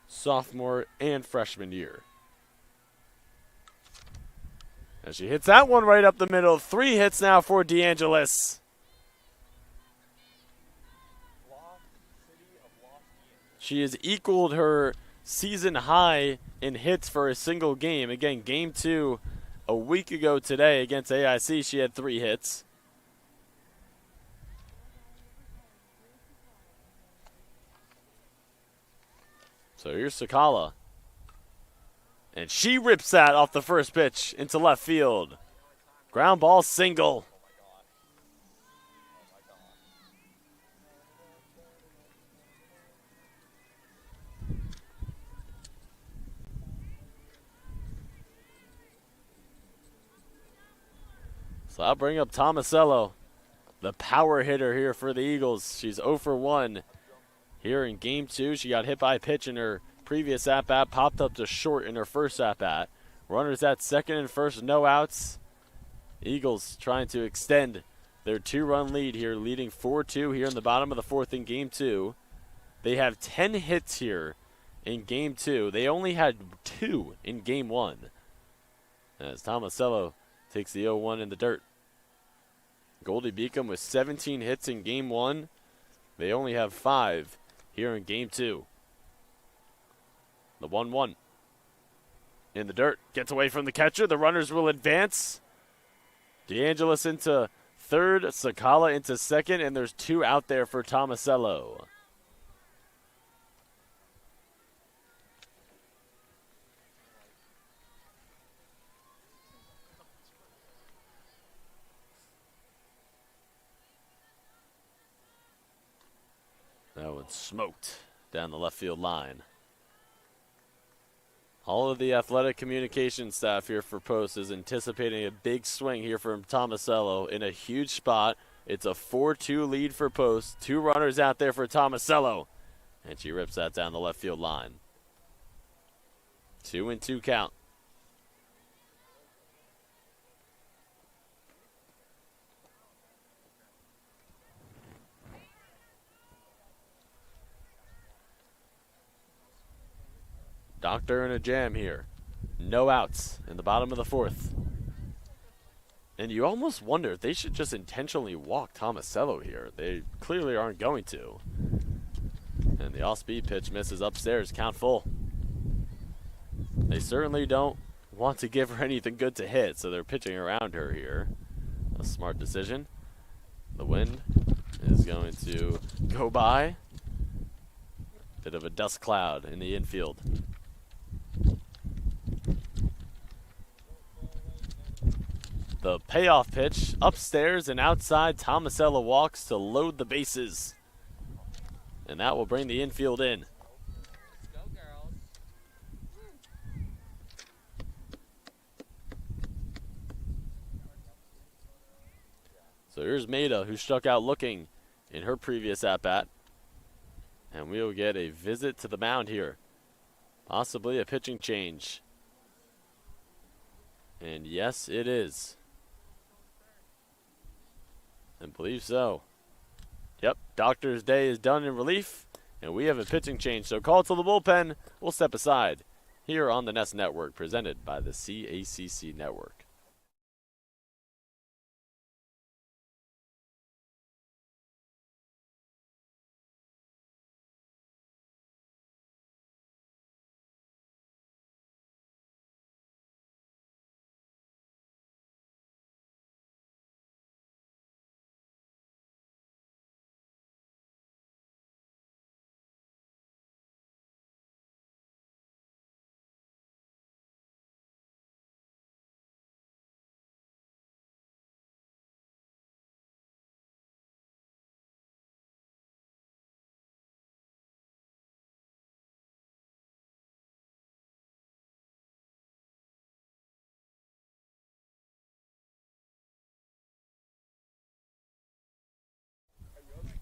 sophomore, and freshman year. And she hits that one right up the middle. 3 hits now for DeAngelis. She has equaled her season high in hits for a single game. Again, Game 2 a week ago today against AIC, she had 3 hits. So here's Sakala. And she rips that off the first pitch into left field. Ground ball single. So I'll bring up Tomasello, the power hitter here for the Eagles. She's 0 for 1 here in Game 2. She got hit by a pitch in her previous at-bat, popped up to short in her first at-bat. Runners at second and first, no outs. Eagles trying to extend their 2-run lead here, leading 4-2 here in the bottom of the 4th in Game 2. They have 10 hits here in Game 2. They only had 2 in Game 1. As Tomasello takes the 0-1 in the dirt. Goldey-Beacom with 17 hits in Game 1. They only have 5 here in Game 2. The 1-1 in the dirt. Gets away from the catcher. The runners will advance. DeAngelis into third. Sakala into second. And there's 2 out there for Tomasello. That one smoked down the left field line. All of the athletic communication staff here for Post is anticipating a big swing here from Tomasello in a huge spot. It's a 4-2 lead for Post. 2 runners out there for Tomasello. And she rips that down the left field line. 2-2 count. Doctor in a jam here. No outs in the bottom of the 4th. And you almost wonder if they should just intentionally walk Tomasello here. They clearly aren't going to. And the off-speed pitch misses upstairs. Count full. They certainly don't want to give her anything good to hit, so they're pitching around her here. A smart decision. The wind is going to go by. Bit of a dust cloud in the infield. The payoff pitch upstairs and outside. Tomasello walks to load the bases. And that will bring the infield in. Let's go, girls. So here's Maida, who struck out looking in her previous at-bat. And we will get a visit to the mound here. Possibly a pitching change. And yes, it is. I believe so. Yep, Doctor's day is done in relief, and we have a pitching change. So call to the bullpen. We'll step aside here on the Nest Network, presented by the CACC Network.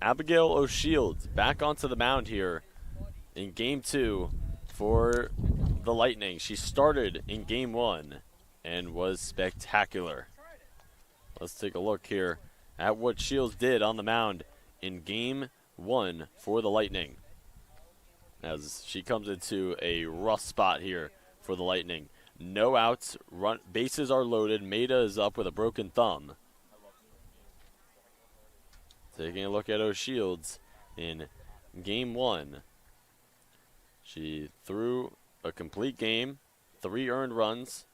Abigail O'Shields back onto the mound here in Game 2 for the Lightning. She started in Game 1 and was spectacular. Let's take a look here at what Shields did on the mound in Game 1 for the Lightning, as she comes into a rough spot here for the Lightning. No outs, bases are loaded. Maida is up with a broken thumb. Taking a look at O'Shields in Game 1. She threw a complete game, 3 earned runs,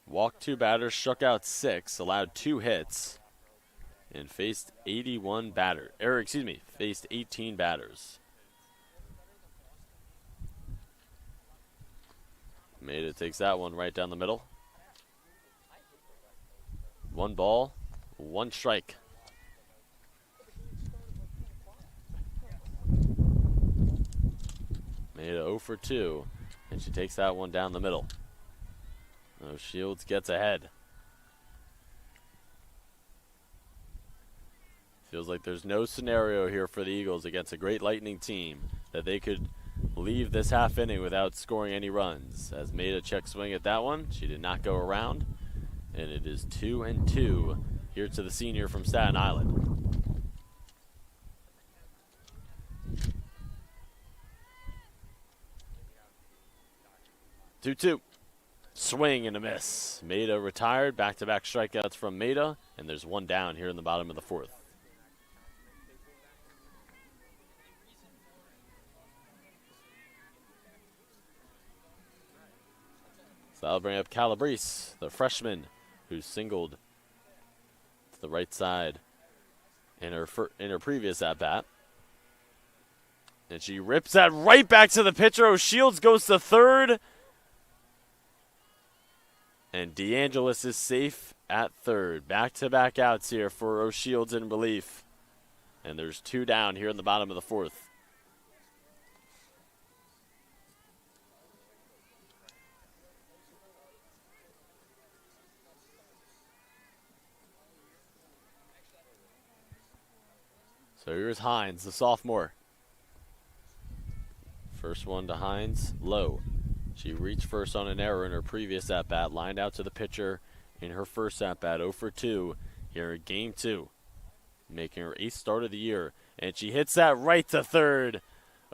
walked 2 batters, struck out 6, allowed 2 hits, and faced 18 batters. Maida takes that one right down the middle. 1 ball, 1 strike. Maida 0 for 2, and she takes that one down the middle. Shields gets ahead. Feels like there's no scenario here for the Eagles against a great Lightning team that they could leave this half inning without scoring any runs. As Maida check swing at that one, she did not go around, and it is 2-2 here to the senior from Staten Island. 2-2. Swing and a miss. Maida retired. Back-to-back strikeouts from Maida, and there's 1 down here in the bottom of the 4th. So that'll bring up Calabrese, the freshman, who singled to the right side in her previous at-bat. And she rips that right back to the pitcher. O'Shields goes to third. And DeAngelis is safe at third. Back-to-back outs here for O'Shields in relief. And there's 2 down here in the bottom of the 4th. So here's Hines, the sophomore. First one to Hines, low. She reached first on an error in her previous at-bat, lined out to the pitcher in her first at-bat, 0 for 2 here in Game 2, making her 8th start of the year. And she hits that right to third.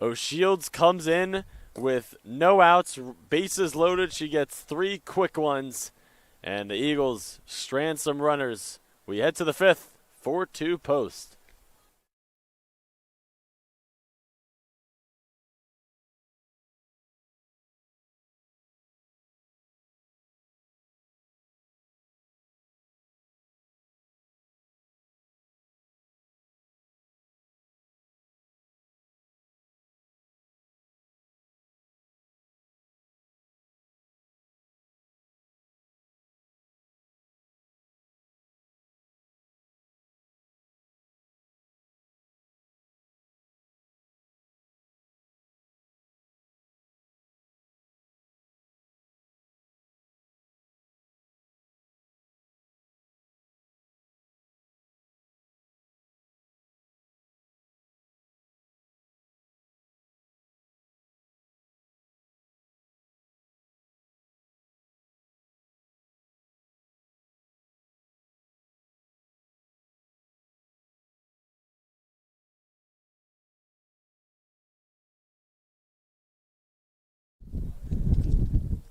O'Shields comes in with no outs, bases loaded. She gets 3 quick ones, and the Eagles strand some runners. We head to the 5th, 4-2 post.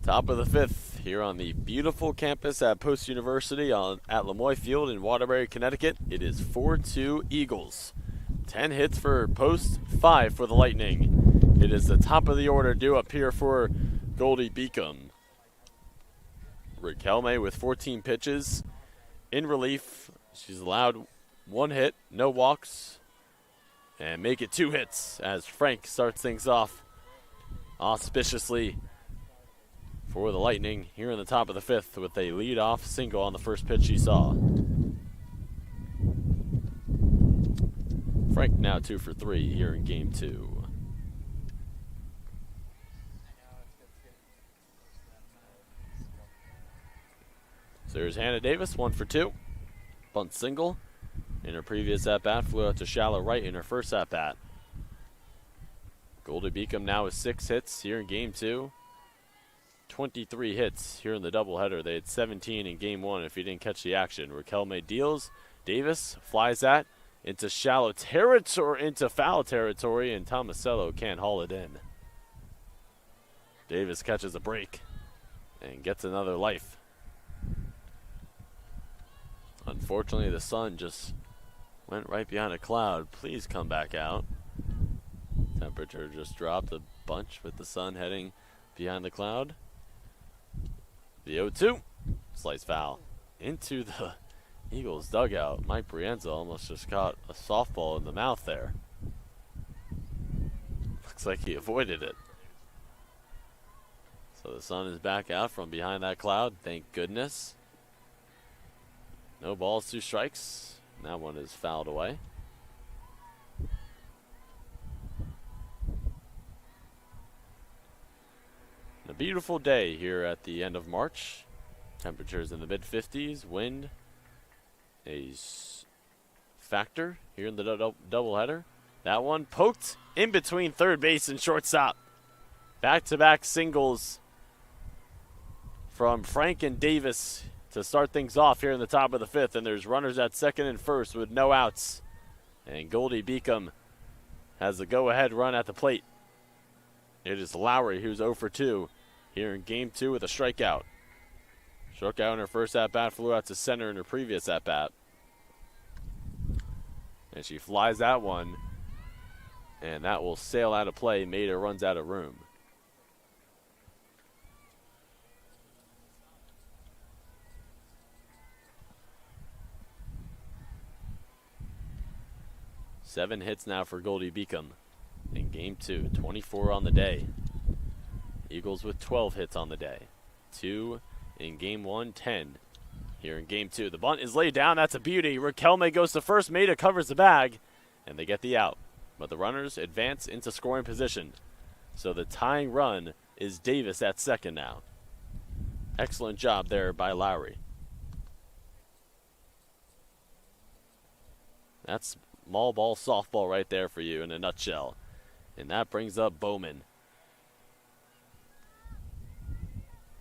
Top of the 5th here on the beautiful campus at Post University at Lemoy Field in Waterbury, Connecticut. It is 4-2 Eagles. 10 hits for Post, 5 for the Lightning. It is the top of the order due up here for Goldey-Beacom. Riquelme with 14 pitches. In relief, she's allowed 1 hit, no walks, and make it 2 hits as Frank starts things off auspiciously for the Lightning here in the top of the 5th with a lead-off single on the first pitch she saw. Frank now 2 for 3 here in Game 2. So there's Hannah Davis, 1 for 2. Bunt single. in her previous at-bat, flew out to shallow right in her first at-bat. Goldey-Beacom now with 6 hits here in game 2. 23 hits here in the doubleheader. They had 17 in game 1 if you didn't catch the action. Raquelme deals. Davis flies that into shallow territory, into foul territory, and Tomasello can't haul it in. Davis catches a break and gets another life. Unfortunately, the sun just went right behind a cloud. Please come back out. Temperature just dropped a bunch with the sun heading behind the cloud. The 0-2. Slice foul into the Eagles dugout. Mike Brienza almost just caught a softball in the mouth there. Looks like he avoided it. So the sun is back out from behind that cloud. Thank goodness. No balls, 2 strikes. That one is fouled away. A beautiful day here at the end of March. Temperatures in the mid-50s. Wind a factor here in the doubleheader. That one poked in between third base and shortstop. Back-to-back singles from Frank and Davis to start things off here in the top of the 5th. And there's runners at second and first with no outs. And Goldey-Beacom has the go-ahead run at the plate. It is Lowry who's 0 for 2 here in game 2 with a strikeout. Struck out in her first at-bat, flew out to center in her previous at-bat. And she flies that one, and that will sail out of play. Maida runs out of room. Seven hits now for Goldey-Beacom in game 2, 24 on the day. Eagles with 12 hits on the day. 2 in game 1, 10 here in game 2. The bunt is laid down. That's a beauty. Raquelme goes to first. Maida covers the bag, and they get the out. But the runners advance into scoring position. So the tying run is Davis at second now. Excellent job there by Lowry. That's small ball softball right there for you in a nutshell. And that brings up Bowman.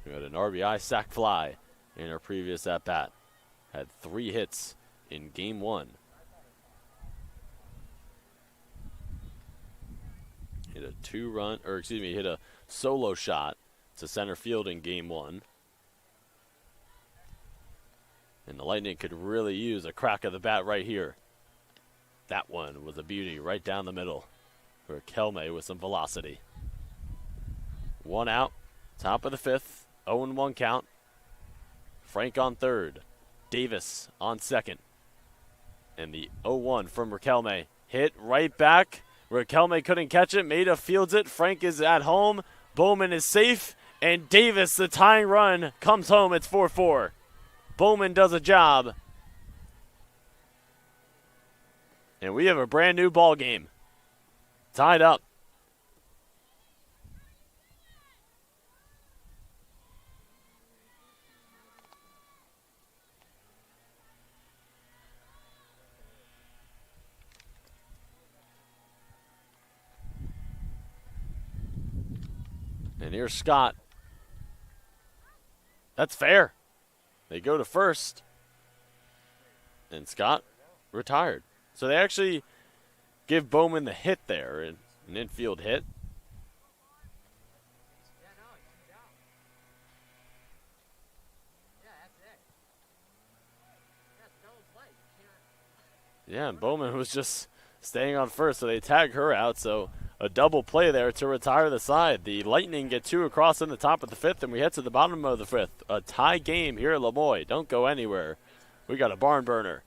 We had an RBI sac fly in her previous at-bat. Had 3 hits in game 1. Hit a solo shot to center field in game 1. And the Lightning could really use a crack of the bat right here. That one was a beauty right down the middle. Raquelme with some velocity. 1 out, top of the 5th, 0-1 count. Frank on third, Davis on second. And the 0-1 from Raquelme. Hit right back. Raquelme couldn't catch it. Maida fields it. Frank is at home. Bowman is safe. And Davis, the tying run, comes home. It's 4-4. Bowman does a job. And we have a brand new ball game. Tied up. And here's Scott. That's fair. They go to first. And Scott retired. So they actually give Bowman the hit there, an infield hit. Yeah, and Bowman was just staying on first, so they tag her out. So a double play there to retire the side. The Lightning get 2 across in the top of the 5th, and we head to the bottom of the 5th. A tie game here at Lemoyne. Don't go anywhere. We got a barn burner.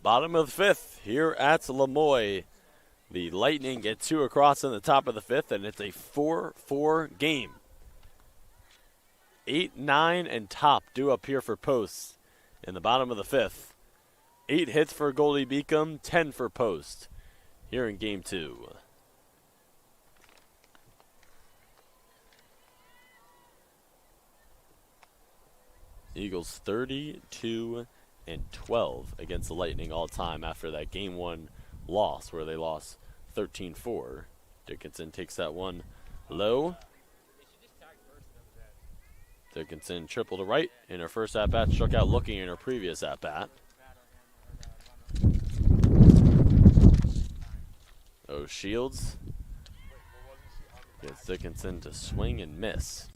Bottom of the fifth here at Lemoy. The Lightning get 2 across in the top of the fifth, and it's a 4-4 game. 8, 9, and top due up here for Post in the bottom of the fifth. 8 hits for Goldey-Beacom, 10 for Post here in game 2. Eagles 32-12 against the Lightning all time after that game 1 loss where they lost 13-4. Dickinson takes that one low. Dickinson triple to right in her first at-bat, struck out looking in her previous at-bat. Shields gets Dickinson to swing and miss.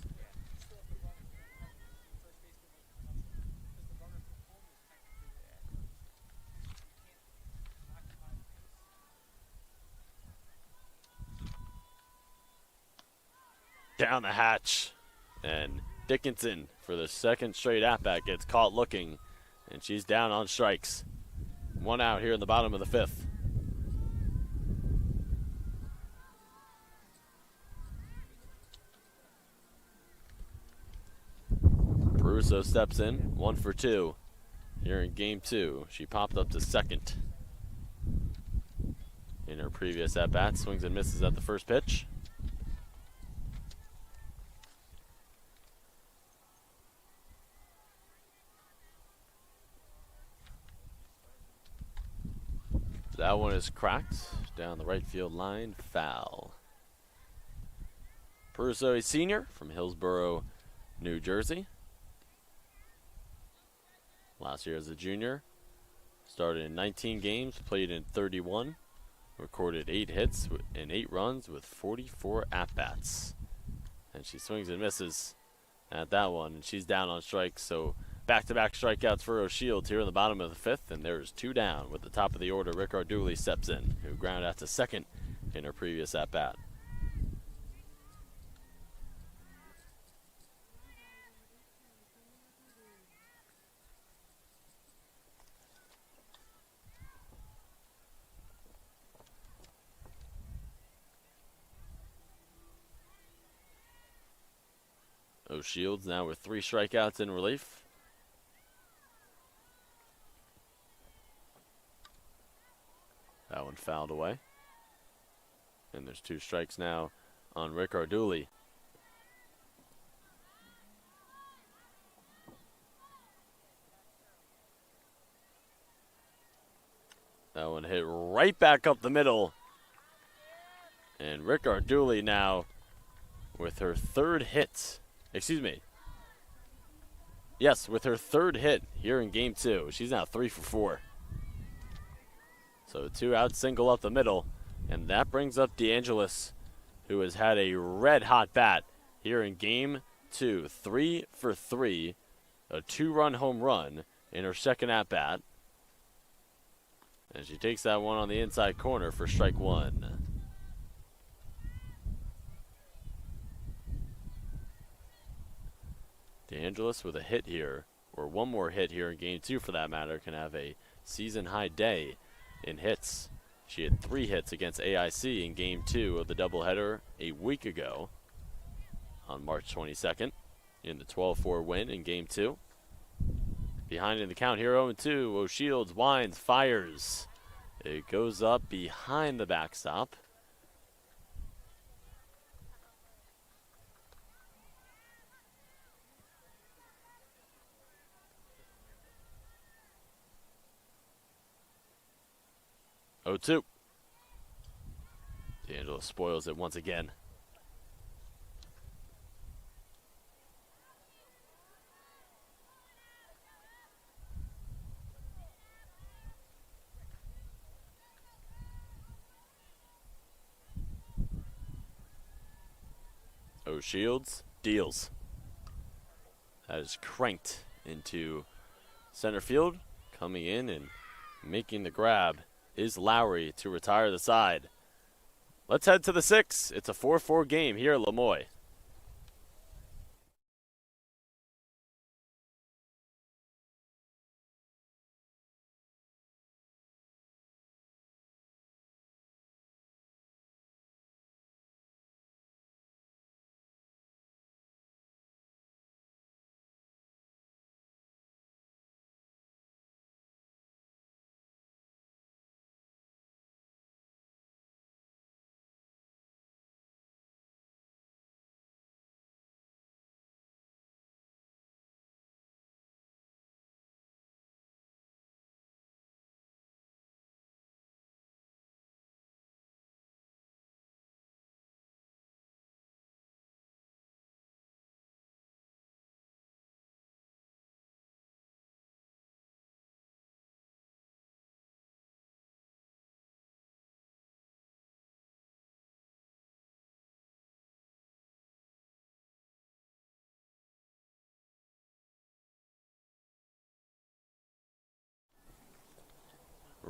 Down the hatch, and Dickinson for the second straight at-bat gets caught looking, and she's down on strikes. 1 out here in the bottom of the fifth. Russo steps in, 1 for 2 here in game 2. She popped up to second in her previous at-bat. Swings and misses at the first pitch. That one is cracked down the right field line, foul. Peruso, a senior from Hillsborough, New Jersey. Last year as a junior, started in 19 games, played in 31, recorded 8 hits and 8 runs with 44 at-bats. And she swings and misses at that one, and she's down on strikes, so back-to-back strikeouts for O'Shields here in the bottom of the fifth, and there's 2 down. With the top of the order, Rick Arduli steps in, who grounded out to second in her previous at-bat. O'Shields now with 3 strikeouts in relief. That one fouled away. And there's 2 strikes now on Rick Arduli. That one hit right back up the middle. And Rick Arduli now with her 3rd hit. Excuse me. Yes, with her 3rd hit here in game 2. She's now 3 for 4. So 2 out, single up the middle. And that brings up DeAngelis, who has had a red-hot bat here in game 2. 3 for 3. A 2-run home run in her second at-bat. And she takes that one on the inside corner for strike 1. DeAngelis with a hit here, or one more hit here in game 2 for that matter, can have a season-high day in hits. She had 3 hits against AIC in game 2 of the doubleheader a week ago on March 22nd in the 12-4 win in game 2. Behind in the count here, 0-2. O'Shields winds, fires. It goes up behind the backstop. Oh, 2. DeAngelis spoils it once again. O'Shields deals. That is cranked into center field. Coming in and making the grab is Lowry to retire the side. Let's head to the 6th. It's a 4-4 game here at Lemoy.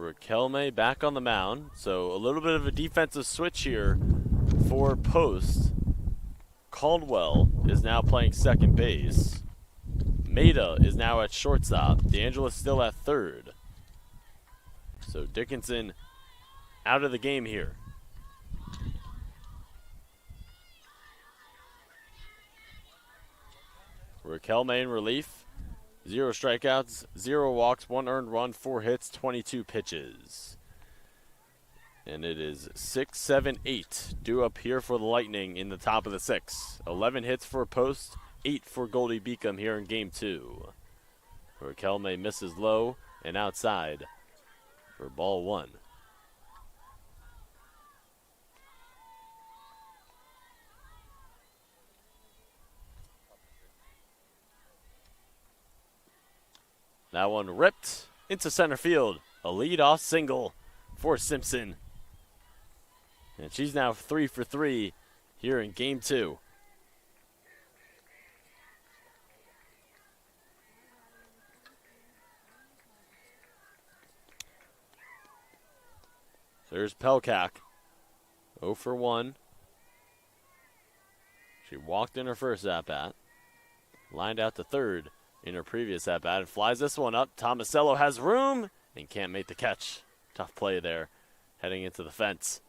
Raquelme back on the mound. So a little bit of a defensive switch here for Post. Caldwell is now playing second base. Maida is now at shortstop. DeAngela's still at third. So Dickinson out of the game here. Raquelme in relief. 0 strikeouts, 0 walks, 1 earned run, 4 hits, 22 pitches. And it is 6, 7, 8 due up here for the Lightning in the top of the 6. 11 hits for Post, 8 for Goldey-Beacom here in game 2. Raquelme misses low and outside for ball 1. That one ripped into center field. A leadoff single for Simpson. And she's now 3 for 3 here in game 2. There's Pelkak. 0 for 1. She walked in her first at-bat. Lined out to third in her previous at-bat and flies this one up. Tomasello has room and can't make the catch. Tough play there heading into the fence.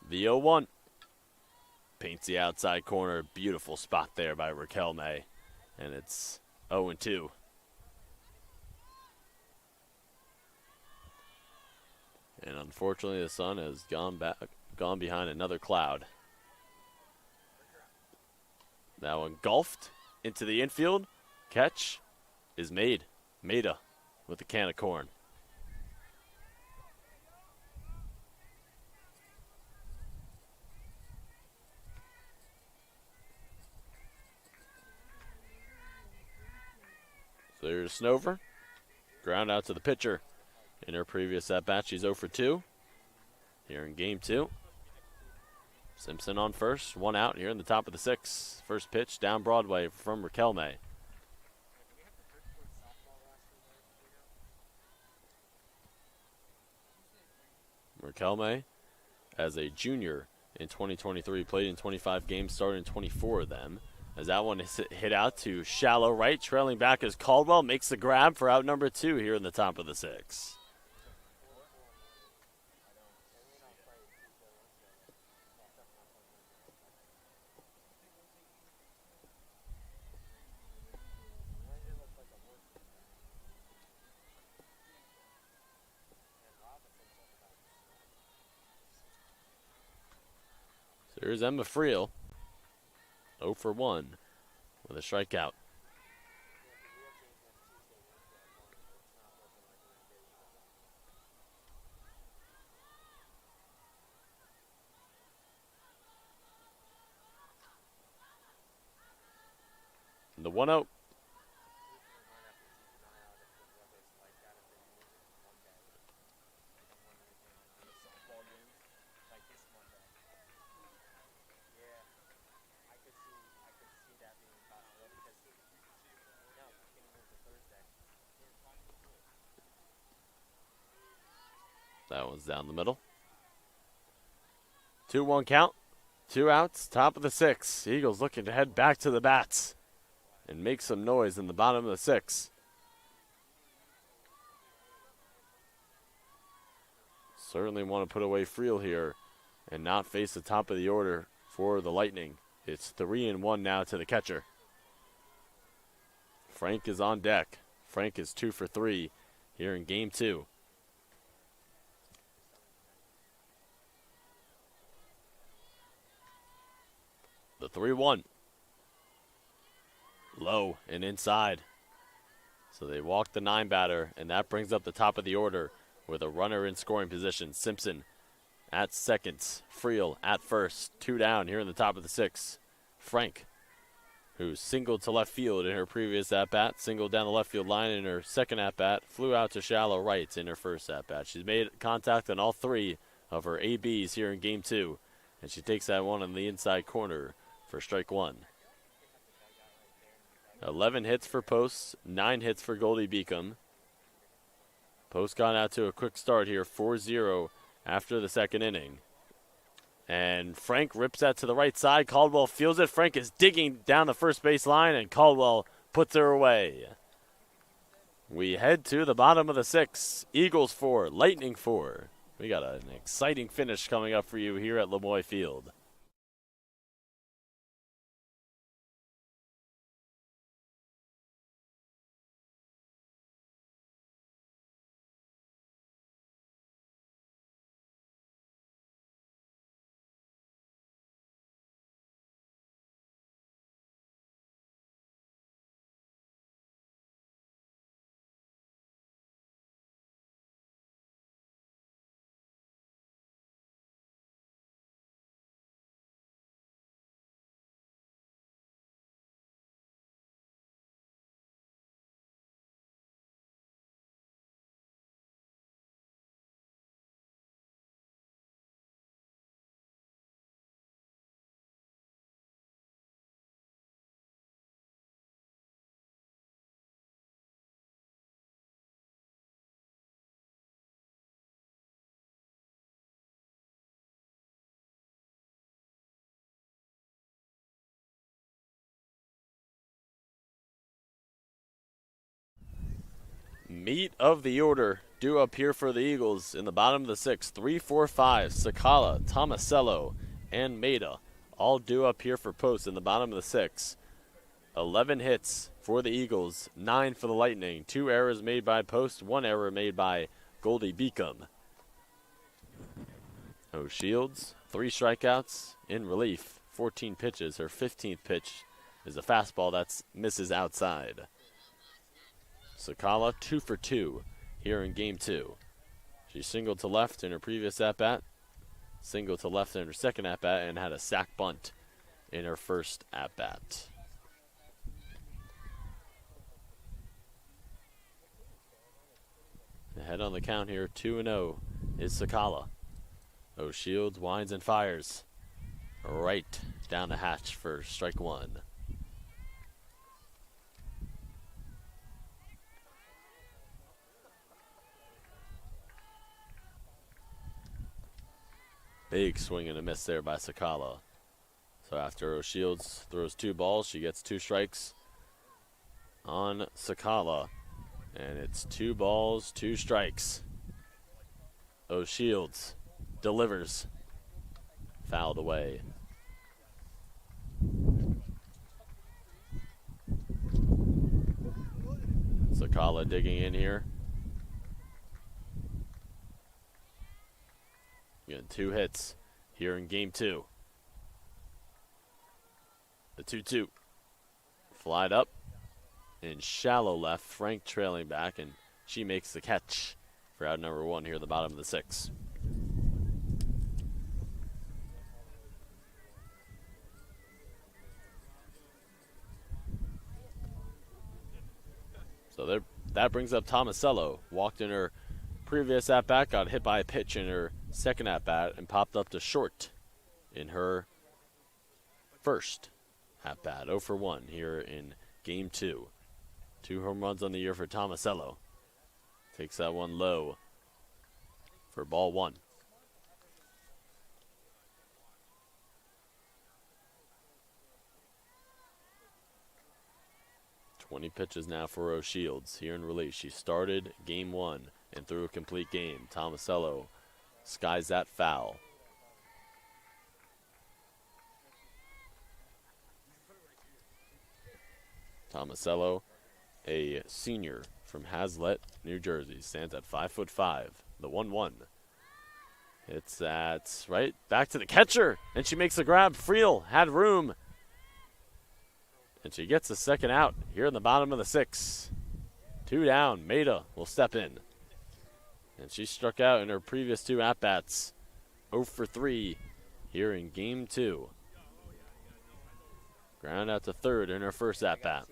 The 0-1. Paints the outside corner. Beautiful spot there by Raquelme. And it's 0-2. And unfortunately, the sun has gone behind another cloud. That one golfed into the infield. Catch is made. Maida with a can of corn. So there's Snover. Ground out to the pitcher. In her previous at-bat, she's 0 for 2. Here in game 2. Simpson on first. 1 out here in the top of the 6. First pitch down Broadway from Raquelme. Raquelme, as a junior in 2023, played in 25 games, started in 24 of them. As that one is hit out to shallow right, trailing back as Caldwell makes the grab for out number 2 here in the top of the 6. So here's Emma Friel. 0 for 1 with a strikeout. And the 1-0. That one's down the middle. 2-1 count. 2 outs, top of the 6. Eagles looking to head back to the bats and make some noise in the bottom of the 6. Certainly want to put away Friel here and not face the top of the order for the Lightning. It's 3-1 now to the catcher. Frank is on deck. Frank is 2 for 3 here in game 2. The 3-1. Low and inside. So they walk the 9 batter, and that brings up the top of the order with a runner in scoring position. Simpson at second. Friel at first. 2 down here in the top of the 6. Frank, who singled to left field in her previous at-bat, singled down the left field line in her second at-bat, flew out to shallow right in her first at-bat. She's made contact on all 3 of her ABs here in Game 2, and she takes that one on the inside corner for strike 1. 11 hits for Post, 9 hits for Goldey-Beacom. Post got out to a quick start here, 4-0 after the second inning. And Frank rips that to the right side. Caldwell feels it. Frank is digging down the first base line, and Caldwell puts her away. We head to the bottom of the 6th. Eagles 4, Lightning 4. We got an exciting finish coming up for you here at Lemoy Field. Meat of the order due up here for the Eagles in the bottom of the 6th. 3, 4, 5, Sakala, Tomasello, and Maida all due up here for Post in the bottom of the 6th. 11 hits for the Eagles, 9 for the Lightning. 2 errors made by Post, 1 error made by Goldey-Beacom. O'Shields, 3 strikeouts in relief, 14 pitches. Her 15th pitch is a fastball that misses outside. Sakala 2 for 2 here in Game 2. She singled to left in her previous at-bat, singled to left in her second at-bat, and had a sac bunt in her first at-bat. Ahead on the count here, 2-0 is Sakala. O'Shields winds and fires right down the hatch for strike 1. Big swing and a miss there by Sakala. So after O'Shields throws 2 balls, she gets 2 strikes on Sakala. And it's 2 balls, 2 strikes. O'Shields delivers. Fouled away. Sakala digging in here. Getting 2 hits here in Game 2. The 2-2. Flied up in shallow left. Frank trailing back, and she makes the catch for out number 1 here at the bottom of the 6th. So that brings up Tomasello. Walked in her previous at-bat, got hit by a pitch in her second at-bat, and popped up to short in her first at-bat. 0 for 1 here in Game 2. 2 home runs on the year for Tomasello. Takes that one low for ball 1. Twenty pitches now for O'Shields here in relief. She started Game 1 and threw a complete game. Tomasello skies that foul. Tomasello, a senior from Hazlet, New Jersey, stands at 5'5". The 1-1. It's at right back to the catcher, and she makes a grab. Friel had room, and she gets the second out here in the bottom of the 6th. 2 down. Maida will step in. And she struck out in her previous 2 at-bats. 0 for 3 here in Game 2. Ground out to third in her first at-bat.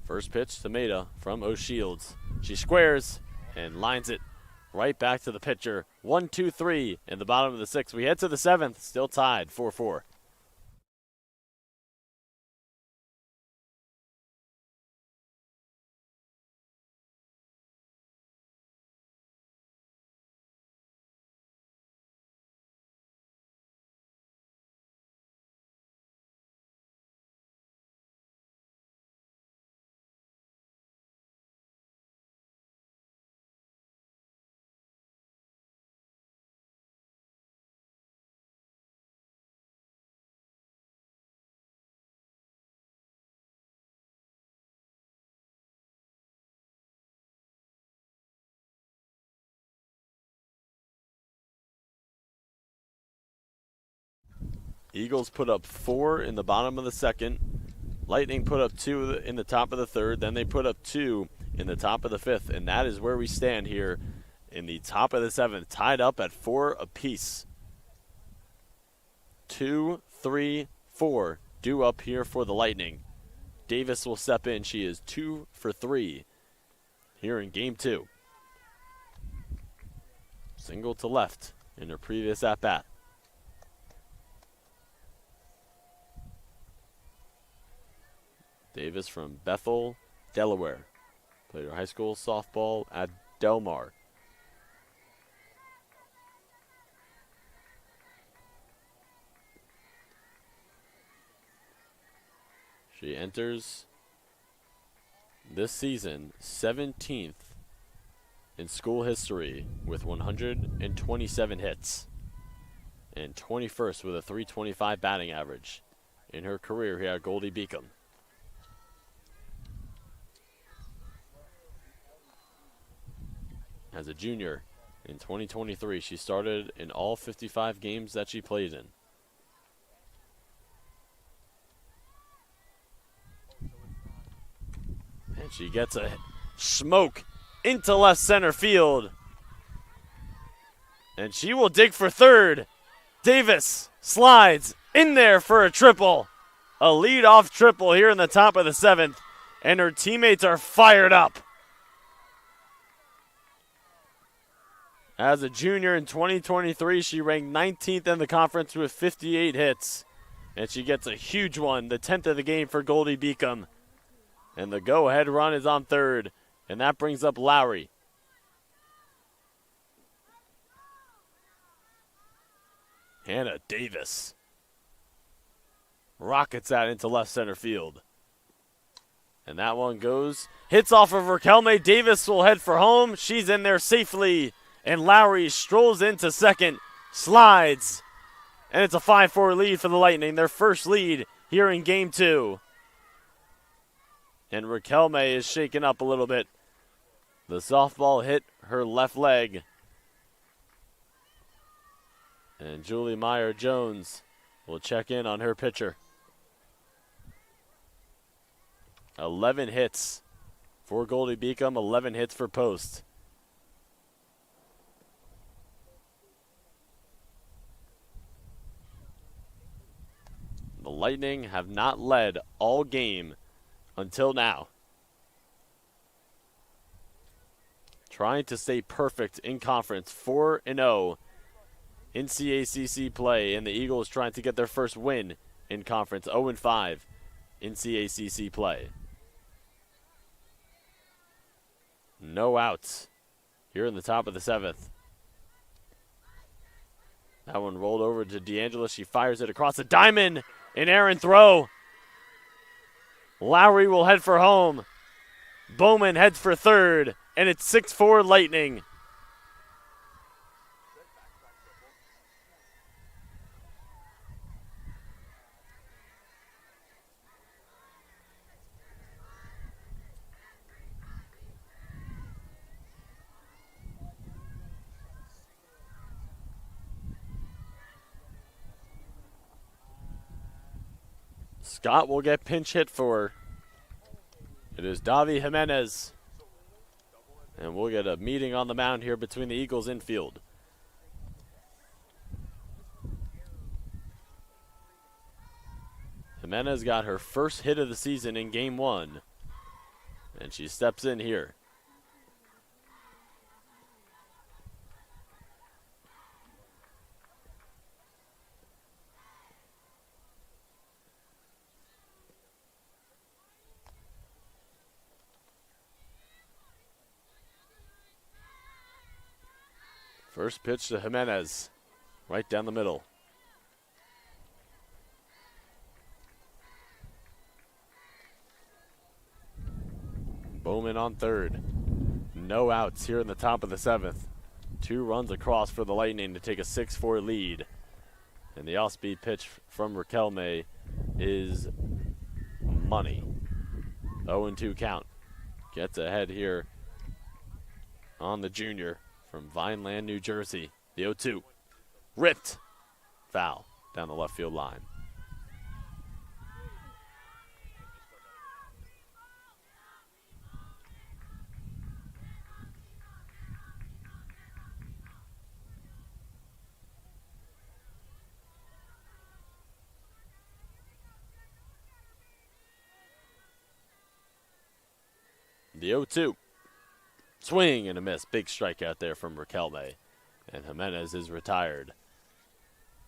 First pitch to Maida from O'Shields. She squares and lines it right back to the pitcher. 1-2-3 in the bottom of the sixth. We head to the seventh, still tied 4-4. Eagles put up 4 in the bottom of the second. Lightning put up 2 in the top of the third. Then they put up 2 in the top of the fifth. And that is where we stand here in the top of the seventh, tied up at 4 apiece. 2, 3, 4 due up here for the Lightning. Davis will step in. She is 2 for 3 here in game 2. Single to left in her previous at-bat. Davis from Bethel, Delaware. Played her high school softball at Del Mar. She enters this season 17th in school history with 127 hits and 21st with a .325 batting average in her career here at Goldey-Beacom. As a junior in 2023, she started in all 55 games that she played in. And she gets a smoke into left center field. And she will dig for third. Davis slides in there for a triple. A leadoff triple here in the top of the seventh. And her teammates are fired up. As a junior in 2023, she ranked 19th in the conference with 58 hits. And she gets a huge one, the 10th of the game for Goldey-Beacom. And the go-ahead run is on third. And that brings up Lowry. Hannah Davis rockets that into left center field. And that one goes, hits off of Raquelme. Davis will head for home. She's in there safely. And Lowry strolls into second, slides, and it's a 5-4 lead for the Lightning, their first lead here in game 2. And Raquelme is shaken up a little bit. The softball hit her left leg. And Julie Meyer-Jones will check in on her pitcher. 11 hits for Goldey-Beacom, 11 hits for Post. The Lightning have not led all game until now. Trying to stay perfect in conference, 4-0 in CACC play, and the Eagles trying to get their first win in conference, 0-5 in CACC play. No outs here in the top of the seventh. That one rolled over to DeAngela. She fires it across the diamond. An errant throw. Lowry will head for home. Bowman heads for third. And it's 6-4 Lightning. Scott will get pinch hit for. It is Davi Jimenez. And we'll get a meeting on the mound here between the Eagles infield. Jimenez got her first hit of the season in game 1. And she steps in here. First pitch to Jimenez, right down the middle. Bowman on third. No outs here in the top of the 7th. 2 runs across for the Lightning to take a 6-4 lead. And the off-speed pitch from Raquelme is money. 0-2 count. Gets ahead here on the junior from Vineland, New Jersey. The 0-2. Ripped. Foul down the left field line. The 0-2. Swing and a miss. Big strikeout there from Raquelme. And Jimenez is retired.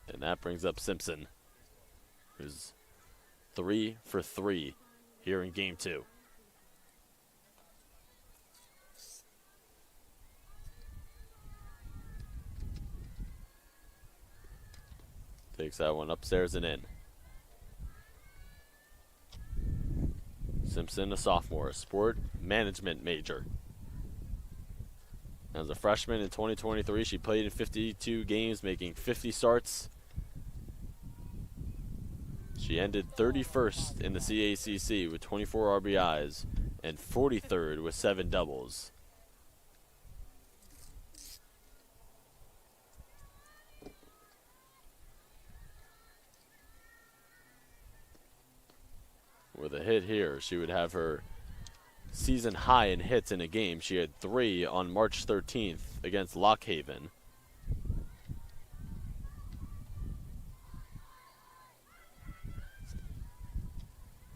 And that brings up Simpson, who's 3 for 3 here in game 2. Takes that one upstairs and in. Simpson, a sophomore, a sport management major. As a freshman in 2023, she played in 52 games, making 50 starts. She ended 31st in the CACC with 24 RBIs and 43rd with 7 doubles. With a hit here, she would have her season high in hits in a game. She had 3 on March 13th against Lock Haven.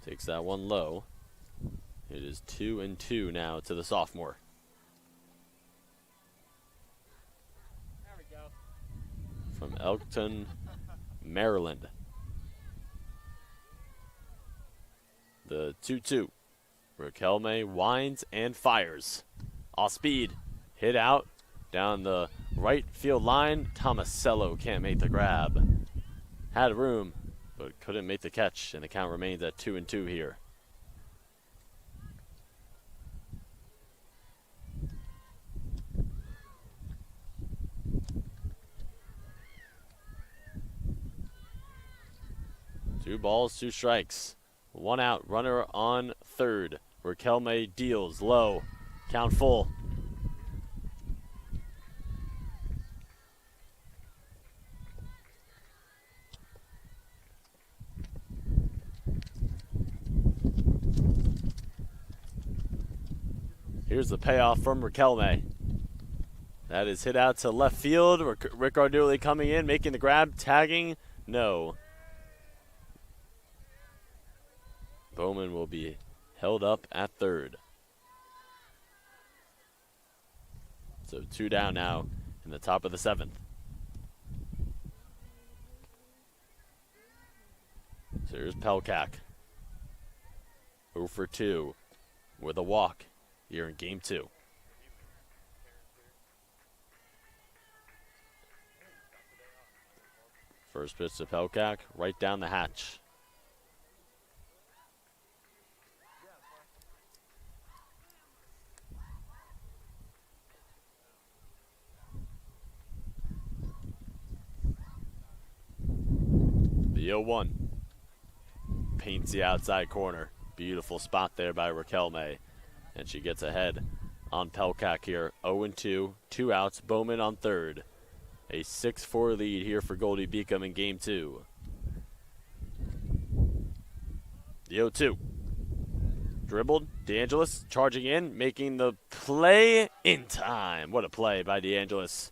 Takes that one low. It is 2-2 now to the sophomore. There we go. From Elkton, Maryland. The 2-2. Raquelme winds and fires. Off speed. Hit out down the right field line. Tomasello can't make the grab. Had room, but couldn't make the catch, and the count remains at 2-2 here. Two balls, 2 strikes. 1 out, runner on third. Raquelme deals low. Count full. Here's the payoff from Raquelme. That is hit out to left field. Rick Arduli coming in, making the grab, tagging. No. Bowman will be held up at third. So 2 down now in the top of the 7th. So here's Pelkak. 0 for 2 with a walk here in game 2. First pitch to Pelkak, right down the hatch. The 0-1 paints the outside corner. Beautiful spot there by Raquelme. And she gets ahead on Pelkak here. 0-2, 2 outs. Bowman on third. A 6-4 lead here for Goldey-Beacom in game 2. The 0-2. Dribbled. DeAngelis charging in, making the play in time. What a play by DeAngelis.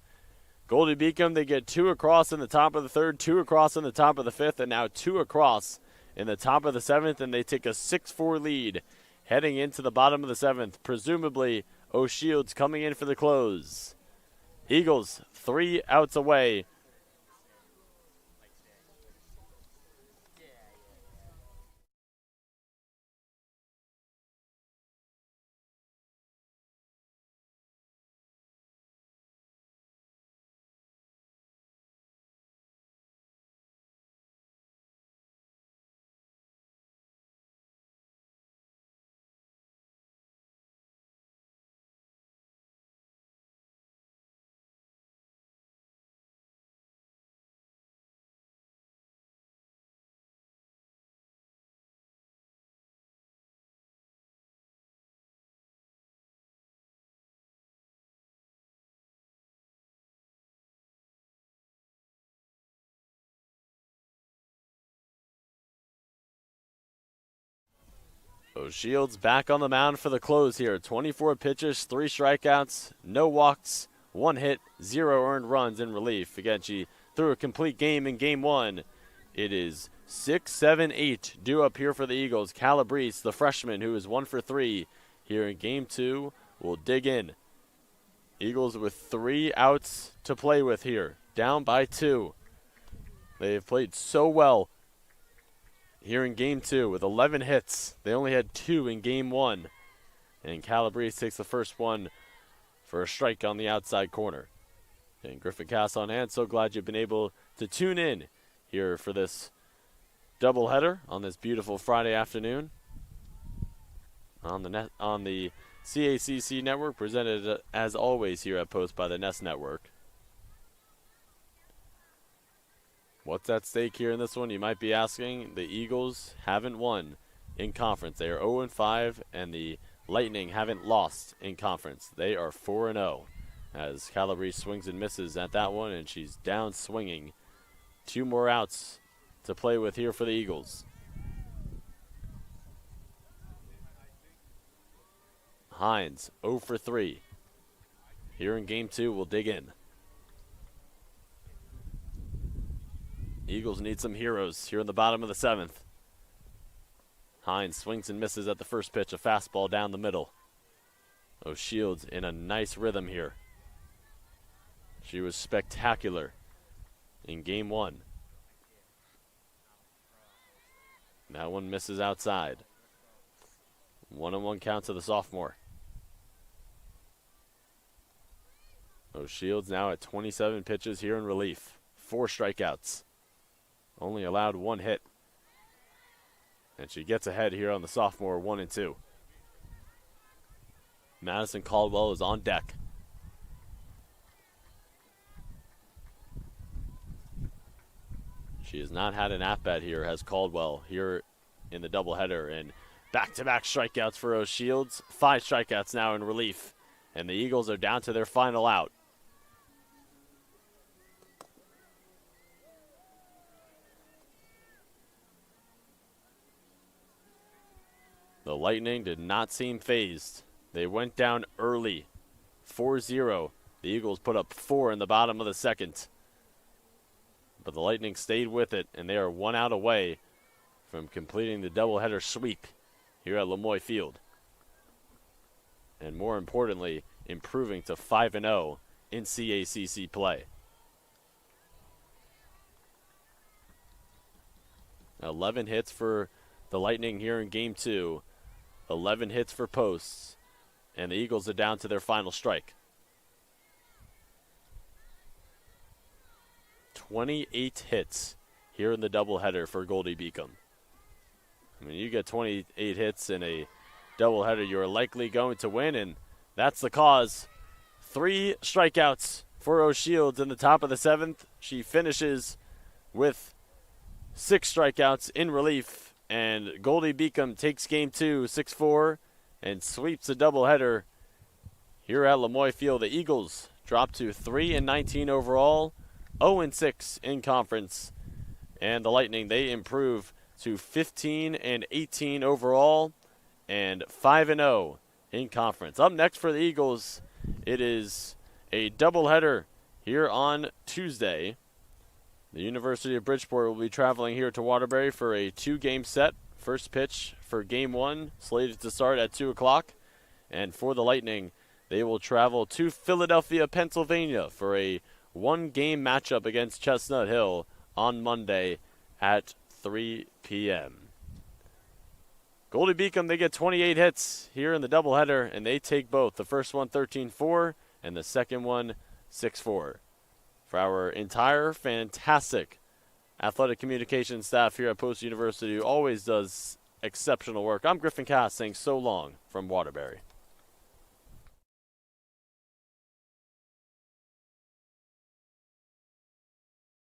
Goldey-Beacom, they get 2 across in the top of the 3rd, 2 across in the top of the 5th, and now 2 across in the top of the 7th, and they take a 6-4 lead heading into the bottom of the 7th. Presumably, O'Shields coming in for the close. Eagles 3 outs away. O'Shields back on the mound for the close here. 24 pitches, 3 strikeouts, no walks, 1 hit, 0 earned runs in relief. Again, she threw a complete game in game 1. It is 6-7-8 due up here for the Eagles. Calabrese, the freshman, who is 1 for 3 here in game 2, will dig in. Eagles with 3 outs to play with here, down by 2. They've played so well here in game 2 with 11 hits. They only had 2 in game 1. And Calabrese takes the first one for a strike on the outside corner. And Griffin Cass on hand. So glad you've been able to tune in here for this doubleheader on this beautiful Friday afternoon on the CACC network, presented as always here at Post by the Nest Network. What's at stake here in this one, you might be asking? The Eagles haven't won in conference. They are 0-5, and the Lightning haven't lost in conference. They are 4-0 as Calabrese swings and misses at that one, and she's down swinging. 2 more outs to play with here for the Eagles. Hines 0 for 3. Here in game 2, we'll dig in. Eagles need some heroes here in the bottom of the 7th. Hines swings and misses at the first pitch, a fastball down the middle. O'Shields in a nice rhythm here. She was spectacular in game 1. That one misses outside. 1-1 count to the sophomore. O'Shields now at 27 pitches here in relief. 4 strikeouts. Only allowed 1 hit. And she gets ahead here on the sophomore, 1-2. Madison Caldwell is on deck. She has not had an at-bat here, has Caldwell, here in the doubleheader. And back-to-back strikeouts for O'Shields. 5 strikeouts now in relief. And the Eagles are down to their final out. The Lightning did not seem phased. They went down early, 4-0. The Eagles put up 4 in the bottom of the 2nd. But the Lightning stayed with it, and they are 1 out away from completing the doubleheader sweep here at Lemoy Field. And more importantly, improving to 5-0 in CACC play. 11 hits for the Lightning here in game 2. 11 hits for posts, and the Eagles are down to their final strike. 28 hits here in the doubleheader for Goldey-Beacom. I mean, you get 28 hits in a doubleheader, you're likely going to win, and that's the cause. 3 strikeouts for O'Shields in the top of the 7th. She finishes with 6 strikeouts in relief. And Goldey-Beacom takes game 2, 6-4, and sweeps a doubleheader here at Lemoy Field. The Eagles drop to 3-19 overall, 0-6 in conference. And the Lightning, they improve to 15-18 overall and 5-0 in conference. Up next for the Eagles, it is a doubleheader here on Tuesday. The University of Bridgeport will be traveling here to Waterbury for a 2-game set. First pitch for Game 1 slated to start at 2 o'clock. And for the Lightning, they will travel to Philadelphia, Pennsylvania for a 1-game matchup against Chestnut Hill on Monday at 3 p.m. Goldey-Beacom, they get 28 hits here in the doubleheader, and they take both. The first one 13-4 and the second one 6-4. For our entire fantastic athletic communication staff here at Post University, who always does exceptional work, I'm Griffin Cass saying so long from Waterbury.